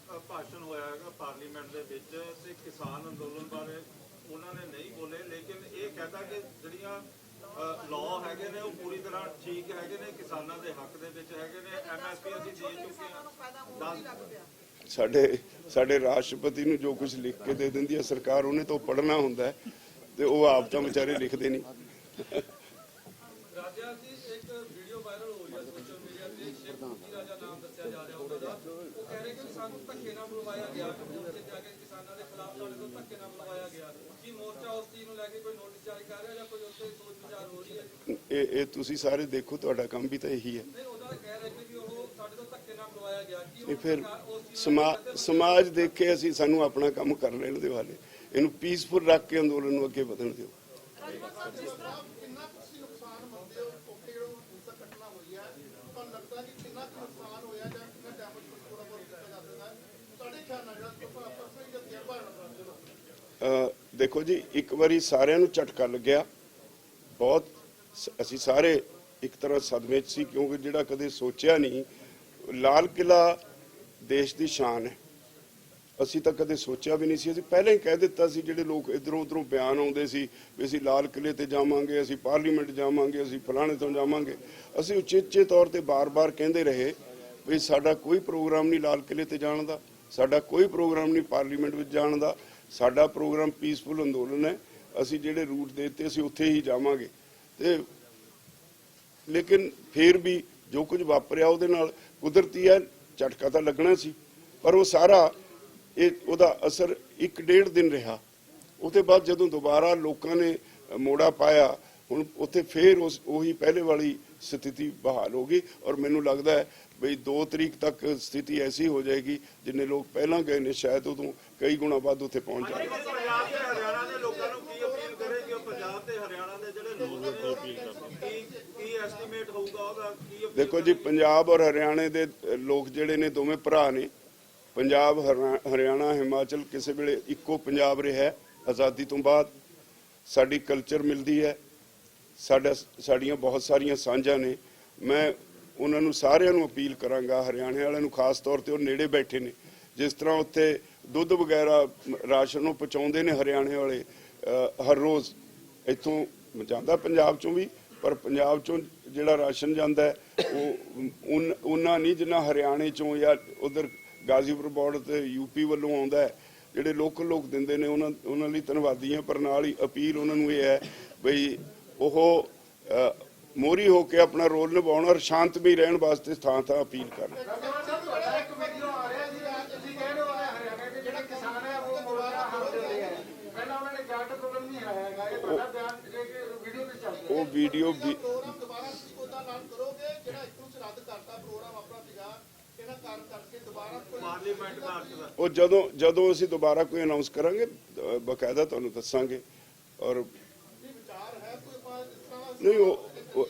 ਭਾਸ਼ਣ ਹੋਇਆ ਹੈਗਾ ਪਾਰਲੀਮੈਂਟ ਦੇ ਵਿੱਚ, ਤੇ ਕਿਸਾਨ ਅੰਦੋਲਨ ਬਾਰੇ ਉਹਨਾਂ ਨੇ ਨਹੀਂ ਬੋਲੇ, ਲੇਕਿਨ ਇਹ ਕਹਿੰਦਾ ਕਿ ਜਿਹੜੀਆਂ ਲਾਅ ਹੈਗੇ ਨੇ ਉਹ ਪੂਰੀ ਤਰ੍ਹਾਂ ਠੀਕ ਹੈਗੇ ਨੇ, ਕਿਸਾਨਾਂ ਦੇ ਹੱਕ ਦੇ ਵਿੱਚ ਹੈਗੇ ਨੇ, MSP ਅਸੀਂ ਦੇ ਚੁੱਕੇ ਹਾਂ। ਸਾਡੇ ਰਾਸ਼ਟਰਪਤੀ ਨੂੰ ਜੋ ਕੁਝ ਲਿਖ ਕੇ ਦੇ ਦਿੰਦੀ ਹੈ ਸਰਕਾਰ, ਉਹਨੇ ਤਾਂ ਪੜ੍ਹਨਾ ਹੁੰਦਾ ਹੈ ਤੇ ਉਹ ਆਪ ਤਾਂ ਵਿਚਾਰੇ ਲਿਖਦੇ ਨਹੀਂ। ਰਾਜਾ ਜੀ ਇੱਕ ਵੀਡੀਓ ਵਾਇਰਲ ਹੋ ਰਹੀ ਹੈ ਸੋਸ਼ਲ ਮੀਡੀਆ ਤੇ, ਸ਼ੇਖ ਮੁਖੀ ਰਾਜਾ ਨਾਮ ਦੱਸਿਆ ਜਾ ਰਿਹਾ ਉਹਨਾਂ ਦਾ। ਉਹ ਕਹਿ ਰਹੇ ਕਿ ਸਾਨੂੰ ਧੱਕੇ ਨਾਲ ਬੁਲਵਾਇਆ ਗਿਆ, ਉੱਥੇ ਜਾ ਕੇ ਕਿਸਾਨਾਂ ਦੇ ਖਿਲਾਫ ਸਾਡੇ ਤੋਂ ਧੱਕੇ ਨਾਲ ਬੁਲਵਾਇਆ ਗਿਆ। ਕੀ ਮੋਰਚਾ ਉਸ ਚੀਜ਼ ਨੂੰ ਲੈ ਕੇ ਕੋਈ ਨੋਟਿਸ ਜਾਰੀ ਕਰ ਰਿਹਾ ਜਾਂ ਕੋਈ ਉੱਥੇ ਸੋਚ ਵਿਚਾਰ ਹੋ ਰਹੀ ਹੈ? ਇਹ ਤੁਸੀਂ ਸਾਰੇ ਦੇਖੋ, ਤੁਹਾਡਾ ਕੰਮ ਵੀ ਤਾਂ ਇਹੀ ਹੈ। ਨਹੀਂ, ਉਹਦਾ ਕਹਿ ਰਹੇ ਕਿ ਉਹ ਸਾਡੇ ਤੋਂ ਧੱਕੇ ਨਾਲ ਬੁਲਵਾਇਆ ਗਿਆ। ਕੀ ਇਹ ਫਿਰ ਸਮਾਜ ਦੇਖੇ, ਅਸੀਂ ਸਾਨੂੰ ਆਪਣਾ ਕੰਮ ਕਰ ਲੈਣ ਦਿਓ, ਹਾਲੇ ਇਹਨੂੰ ਪੀਸਫੁਲ ਰੱਖ ਕੇ ਅੰਦੋਲਨ ਨੂੰ ਅੱਗੇ ਵਧਣ ਦਿਓ। ਕਿੰਨਾ ਤੁਸੀਂ ਨੁਕਸਾਨ ਮੰਨਦੇ ਹੋ ਉੱਥੇ ਜਿਹੜਾ ਹਿੰਸਕ ਘਟਨਾ ਹੋਈ ਹੈ, ਤੁਹਾਨੂੰ ਲੱਗਦਾ ਕਿ ਕਿੰਨਾ ਕੁ ਨੁਕਸਾਨ ਹੋਇਆ ਜਾਂ ਕਿੰਨਾ ਡੈਮੇਜ ਥੋੜਾ ਬਹੁਤ ਕੀਤਾ ਜਾ ਸਕਦਾ ਹੈ ਤੁਹਾਡੇ ਖਿਆਲ ਨਾਲ, ਜਿਹੜਾ ਪਰਸਨਲੀ ਜਾਂ ਤਜਰਬਾ ਹੈ? ਦੇਖੋ ਜੀ, ਇੱਕ ਵਾਰੀ ਸਾਰਿਆਂ ਨੂੰ ਝਟਕਾ ਲੱਗਿਆ ਬਹੁਤ, ਅਸੀਂ ਸਾਰੇ ਇੱਕ ਤਰ੍ਹਾਂ ਸਦਮੇ 'ਚ ਸੀ, ਕਿਉਂਕਿ ਜਿਹੜਾ ਕਦੇ ਸੋਚਿਆ ਨਹੀਂ, ਲਾਲ ਕਿਲ੍ਹਾ ਦੇਸ਼ ਦੀ ਸ਼ਾਨ ਹੈ, ਅਸੀਂ ਤਾਂ ਕਦੇ ਸੋਚਿਆ ਵੀ ਨਹੀਂ ਸੀ। ਅਸੀਂ ਪਹਿਲਾਂ ਹੀ ਕਹਿ ਦਿੱਤਾ ਸੀ, ਜਿਹੜੇ ਲੋਕ ਇੱਧਰੋਂ ਉੱਧਰੋਂ ਬਿਆਨ ਆਉਂਦੇ ਸੀ ਵੀ ਅਸੀਂ ਲਾਲ ਕਿਲ੍ਹੇ ਤੇ ਜਾਵਾਂਗੇ, ਅਸੀਂ ਪਾਰਲੀਮੈਂਟ ਜਾਵਾਂਗੇ, ਅਸੀਂ ਫਲਾਣੇ ਤੋਂ ਜਾਵਾਂਗੇ, ਅਸੀਂ ਉਚੇਚੇ ਤੌਰ ਤੇ ਬਾਰ-ਬਾਰ ਕਹਿੰਦੇ ਰਹੇ ਵੀ ਸਾਡਾ ਕੋਈ ਪ੍ਰੋਗਰਾਮ ਨਹੀਂ ਲਾਲ ਕਿਲ੍ਹੇ ਤੇ ਜਾਣ ਦਾ, ਸਾਡਾ ਕੋਈ ਪ੍ਰੋਗਰਾਮ ਨਹੀਂ ਪਾਰਲੀਮੈਂਟ ਵਿੱਚ ਜਾਣ ਦਾ, ਸਾਡਾ ਪ੍ਰੋਗਰਾਮ ਪੀਸਫੁਲ ਅੰਦੋਲਨ ਹੈ, ਅਸੀਂ ਜਿਹੜੇ ਰੂਟ ਦੇ ਦਿੱਤੇ ਅਸੀਂ ਉੱਥੇ ਹੀ ਜਾਵਾਂਗੇ। ਤੇ ਲੇਕਿਨ ਫਿਰ ਵੀ ਜੋ ਕੁਝ ਵਾਪਰਿਆ ਉਹਦੇ ਨਾਲ ਕੁਦਰਤੀ ਹੈ, ਝਟਕਾ ਤਾਂ ਲੱਗਣਾ ਸੀ, ਪਰ ਉਹ ਸਾਰਾ ਉਹਦਾ ਅਸਰ 1-1.5 ਦਿਨ ਰਿਹਾ। ਉਹਦੇ ਬਾਅਦ ਜਦੋਂ ਦੁਬਾਰਾ ਲੋਕਾਂ ਨੇ ਮੋੜਾ ਪਾਇਆ, ਹੁਣ ਉੱਥੇ ਫੇਰ ਉਹੀ ਪਹਿਲੇ ਵਾਲੀ ਸਥਿਤੀ ਬਹਾਲ ਹੋ ਗਈ, ਔਰ ਮੈਨੂੰ ਲੱਗਦਾ ਹੈ ਬਈ 2 ਤਰੀਕ ਤੱਕ ਸਥਿਤੀ ਐਸੀ ਹੋ ਜਾਏਗੀ, ਜਿੰਨੇ ਲੋਕ ਪਹਿਲਾਂ ਗਏ ਨੇ ਸ਼ਾਇਦ ਉਦੋਂ ਕਈ ਗੁਣਾ ਵੱਧ ਉੱਥੇ ਪਹੁੰਚ ਜਾਣਗੇ। ਪੰਜਾਬ ਤੇ ਹਰਿਆਣਾ ਦੇ ਲੋਕਾਂ ਨੂੰ ਕੀ ਅਪੀਲ ਕਰੇਗੀ? ਪੰਜਾਬ ਤੇ ਹਰਿਆਣਾ ਦੇ ਜਿਹੜੇ ਲੋਕ ਨੇ ਕੀ ਐਸਟੀਮੇਟ ਹੋਊਗਾ ਉਹਦਾ? ਕੀ ਦੇਖੋ ਜੀ, ਪੰਜਾਬ ਔਰ ਹਰਿਆਣੇ ਦੇ ਲੋਕ ਜਿਹੜੇ ਨੇ ਦੋਵੇਂ ਭਰਾ ਨੇ। ਪੰਜਾਬ, ਹਰਿਆਣਾ, ਹਿਮਾਚਲ ਕਿਸੇ ਵੇਲੇ ਇੱਕੋ ਪੰਜਾਬ ਰਿਹਾ ਆਜ਼ਾਦੀ ਤੋਂ ਬਾਅਦ। ਸਾਡੀ ਕਲਚਰ ਮਿਲਦੀ ਹੈ, ਸਾਡੀਆਂ ਬਹੁਤ ਸਾਰੀਆਂ ਸਾਂਝਾਂ ਨੇ। ਮੈਂ ਉਹਨਾਂ ਨੂੰ ਸਾਰਿਆਂ ਨੂੰ ਅਪੀਲ ਕਰਾਂਗਾ, ਹਰਿਆਣੇ ਵਾਲਿਆਂ ਨੂੰ ਖਾਸ ਤੌਰ ਤੇ, ਉਹ ਨੇੜੇ ਬੈਠੇ ਨੇ, ਜਿਸ ਤਰ੍ਹਾਂ ਉੱਥੇ ਦੁੱਧ ਵਗੈਰਾ ਰਾਸ਼ਨ ਨੂੰ ਪਹੁੰਚਾਉਂਦੇ ਨੇ ਹਰਿਆਣੇ ਵਾਲੇ ਹਰ ਰੋਜ਼, ਇੱਥੋਂ ਜਾਂਦਾ ਪੰਜਾਬ ਚੋਂ ਵੀ, ਪਰ ਪੰਜਾਬ ਚੋਂ ਜਿਹੜਾ ਰਾਸ਼ਨ ਜਾਂਦਾ ਹੈ ਉਹ ਉਹਨਾਂ ਨਹੀਂ ਜਿੰਨਾ ਹਰਿਆਣੇ ਚੋਂ ਜਾਂ ਉਧਰ ਗਾਜ਼ੀਪੁਰ ਬਾਰਡਰ ਤੇ ਯੂਪੀ ਵੱਲੋਂ ਆਉਂਦਾ ਹੈ। ਜਿਹੜੇ ਲੋਕਲ ਲੋਕ ਦਿੰਦੇ ਨੇ ਉਹਨਾਂ ਲਈ ਧੰਨਵਾਦੀ ਹਾਂ, ਪਰ ਨਾਲ ਹੀ ਅਪੀਲ ਉਹਨਾਂ ਨੂੰ ਇਹ ਹੈ ਬਈ ਉਹ ਮੋਹਰੀ ਹੋ ਕੇ ਆਪਣਾ ਰੋਲ ਨਿਭਾਉਣ ਔਰ ਸ਼ਾਂਤਮਈ ਰਹਿਣ ਵਾਸਤੇ ਥਾਂ ਅਪੀਲ ਕਰਨ। ਤੁਹਾਡਾ ਇੱਕ ਵੀਡੀਓ ਆ ਰਿਹਾ ਸੀ, ਤੁਸੀਂ ਕਹਿ ਰਹੇ ਹੋ ਹਰਿਆਣਾ ਦੇ ਜਿਹੜੇ ਕਿਸਾਨ ਹੈ ਉਹ ਦੁਬਾਰਾ ਹੱਥ ਦੇ ਰਹੇ ਹੈ, ਪਹਿਲਾਂ ਉਹਨਾਂ ਨੇ ਜੱਟ ਅੰਦੋਲਨ ਨਹੀਂ ਹਰਾਇਆ ਹੈਗਾ, ਇਹ ਤੁਹਾਡਾ ਬਿਆਨ ਵੀਡੀਓ ਤੇ ਚੱਲ ਰਿਹਾ। ਉਹ ਵੀਡੀਓ ਪ੍ਰੋਗਰਾਮ ਦੁਬਾਰਾ ਤੁਸੀਂ ਉਹਦਾ ਐਲਾਨ ਕਰੋਗੇ ਜਿਹੜਾ ਇੱਕ ਨੂੰ ਰੱਦ ਕਰਤਾ ਪ੍ਰੋਗਰਾਮ ਆਪਣਾ ਸੀਗਾ, ਇਹਨਾਂ ਕਾਰਨ ਕਰਕੇ ਦੁਬਾਰਾ ਕੋਈ ਪਾਰਲੀਮੈਂਟ ਮਾਰਚ ਦਾ ਉਹ ਜਦੋਂ ਅਸੀਂ ਦੁਬਾਰਾ ਕੋਈ ਅਨਾਉਂਸ ਕਰਾਂਗੇ ਬਕਾਇਦਾ ਤੁਹਾਨੂੰ ਦੱਸਾਂਗੇ। ਔਰ ਵਿਚਾਰ ਹੈ ਕੋਈ ਜਿਸ ਤਰ੍ਹਾਂ ਨਹੀਂ, ਉਹ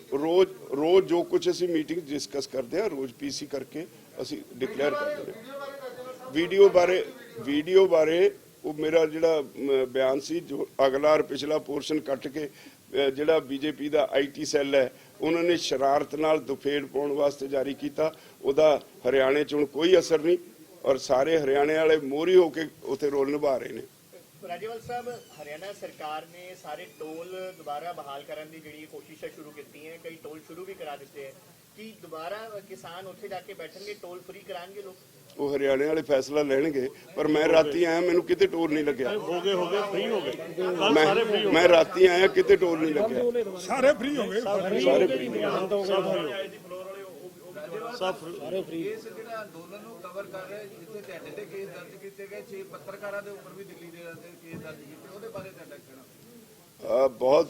ਰੋਜ਼ ਜੋ ਕੁਝ ਅਸੀਂ ਮੀਟਿੰਗ ਡਿਸਕਸ ਕਰਦੇ ਹਾਂ, ਰੋਜ਼ ਪੀਸੀ ਕਰਕੇ ਅਸੀਂ ਡਿਕਲੇਅਰ ਕਰਦੇ ਹਾਂ। ਵੀਡੀਓ ਬਾਰੇ ਉਹ ਮੇਰਾ ਜਿਹੜਾ ਬਿਆਨ ਸੀ, ਜੋ ਅਗਲਾ ਔਰ ਪਿਛਲਾ ਪੋਰਸ਼ਨ ਕੱਟ ਕੇ ਜਿਹੜਾ ਬੀਜੇਪੀ ਦਾ IT ਸੈੱਲ ਹੈ ਉਹਨਾਂ ਨੇ ਸ਼ਰਾਰਤ ਨਾਲ ਦੁਫੇੜ ਪਾਉਣ ਵਾਸਤੇ ਜਾਰੀ ਕੀਤਾ, ਉਹਦਾ ਹਰਿਆਣੇ 'ਚ ਹੁਣ ਕੋਈ ਅਸਰ ਨਹੀਂ, ਔਰ ਸਾਰੇ ਹਰਿਆਣੇ ਵਾਲੇ ਮੋਹਰੀ ਹੋ ਕੇ ਉੱਥੇ ਰੋਲ ਨਿਭਾ ਰਹੇ ਨੇ। ਰਾਜੇਵਾਲ ਸਾਹਿਬ, ਹਰਿਆਣਾ ਸਰਕਾਰ ਨੇ ਸਾਰੇ ਟੋਲ ਦੁਬਾਰਾ ਬਹਾਲ ਕਰਨ ਦੀ ਜਿਹੜੀ ਕੋਸ਼ਿਸ਼ਾਂ ਸ਼ੁਰੂ ਕੀਤੀਆਂ, ਕਈ ਟੋਲ ਸ਼ੁਰੂ ਵੀ ਕਰਾ ਦਿੱਤੇ ਹੈ। ਕੀ ਦੁਬਾਰਾ ਕਿਸਾਨ ਉੱਥੇ ਜਾ ਕੇ ਬੈਠਣਗੇ, ਟੋਲ ਫ੍ਰੀ ਕਰਾਣਗੇ ਲੋਕ? ਉਹ ਹਰਿਆਣੇ ਵਾਲੇ ਫੈਸਲਾ ਲੈਣਗੇ, ਪਰ ਮੈਂ ਰਾਤੀ ਆਇਆ, ਮੈਨੂੰ ਕਿਤੇ ਟੋਲ ਨਹੀਂ ਲੱਗਿਆ। ਹੋ ਗਏ ਫ੍ਰੀ ਹੋ ਗਏ। ਮੈਂ ਰਾਤੀ ਆਇਆ, ਕਿਤੇ ਟੋਲ ਨਹੀਂ ਲੱਗਿਆ। ਸਾਰੇ ਫ੍ਰੀ ਹੋ ਗਏ। ਇਸ ਜਿਹੜਾ ਅੰਦੋਲਨ ਨੂੰ ਕਵਰ ਕਰ ਰਿਹਾ, ਜਿੱਥੇ ਤੁਹਾਡੇ ਤੇ ਕੇਸ ਦਰਜ ਕੀਤੇ ਗਏ, 6 ਪੱਤਰਕਾਰਾਂ ਦੇ ਉੱਪਰ ਵੀ ਦਿੱਲੀ ਦੇ ਕੇਸ ਦਰਜ ਕੀਤੇ, ਉਹਦੇ ਬਾਰੇ ਤੁਹਾਡਾ ਕਹਿਣਾ? ਬਹੁਤ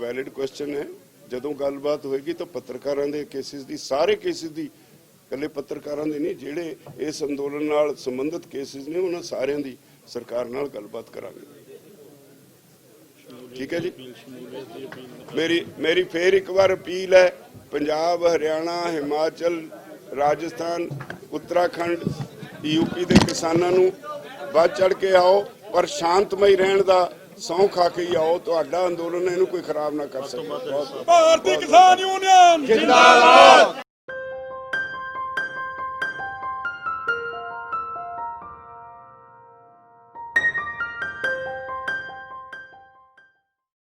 ਵੈਲਿਡ ਕੁਐਸਚਨ ਹੈ। ਜਦੋਂ ਗੱਲਬਾਤ ਹੋਏਗੀ ਤਾਂ ਪੱਤਰਕਾਰਾਂ ਦੇ ਕੇਸਿਸ ਦੀ, ਸਾਰੇ ਕੇਸਿਸ ਦੀ, ਇਕੱਲੇ ਪੱਤਰਕਾਰਾਂ ਦੇ ਨਹੀਂ, ਜਿਹੜੇ ਇਸ ਅੰਦੋਲਨ ਨਾਲ ਸੰਬੰਧਿਤ ਕੇਸਿਸ ਨੇ, ਉਹਨਾਂ ਸਾਰਿਆਂ ਦੀ ਸਰਕਾਰ ਨਾਲ ਗੱਲਬਾਤ ਕਰਾਂਗੇ। ਠੀਕ ਹੈ ਜੀ। ਮੇਰੀ ਫੇਰ ਇੱਕ ਵਾਰ ਅਪੀਲ ਹੈ, ਪੰਜਾਬ, ਹਰਿਆਣਾ, ਹਿਮਾਚਲ, ਰਾਜਸਥਾਨ, ਉੱਤਰਾਖੰਡ, UP ਦੇ ਕਿਸਾਨਾਂ ਨੂੰ ਵੱਧ ਚੜ ਕੇ ਆਓ, ਪਰ ਸ਼ਾਂਤਮਈ ਰਹਿਣ ਦਾ ਸਹੁੰ ਖਾ ਕੇ ਹੀ ਆਓ। ਤੁਹਾਡਾ ਅੰਦੋਲਨ ਇਹਨੂੰ ਕੋਈ ਖਰਾਬ ਨਾ ਕਰ ਸਕੇ। ਭਾਰਤੀ ਕਿਸਾਨ ਯੂਨੀਅਨ ਜਿੰਦਾਬਾਦ।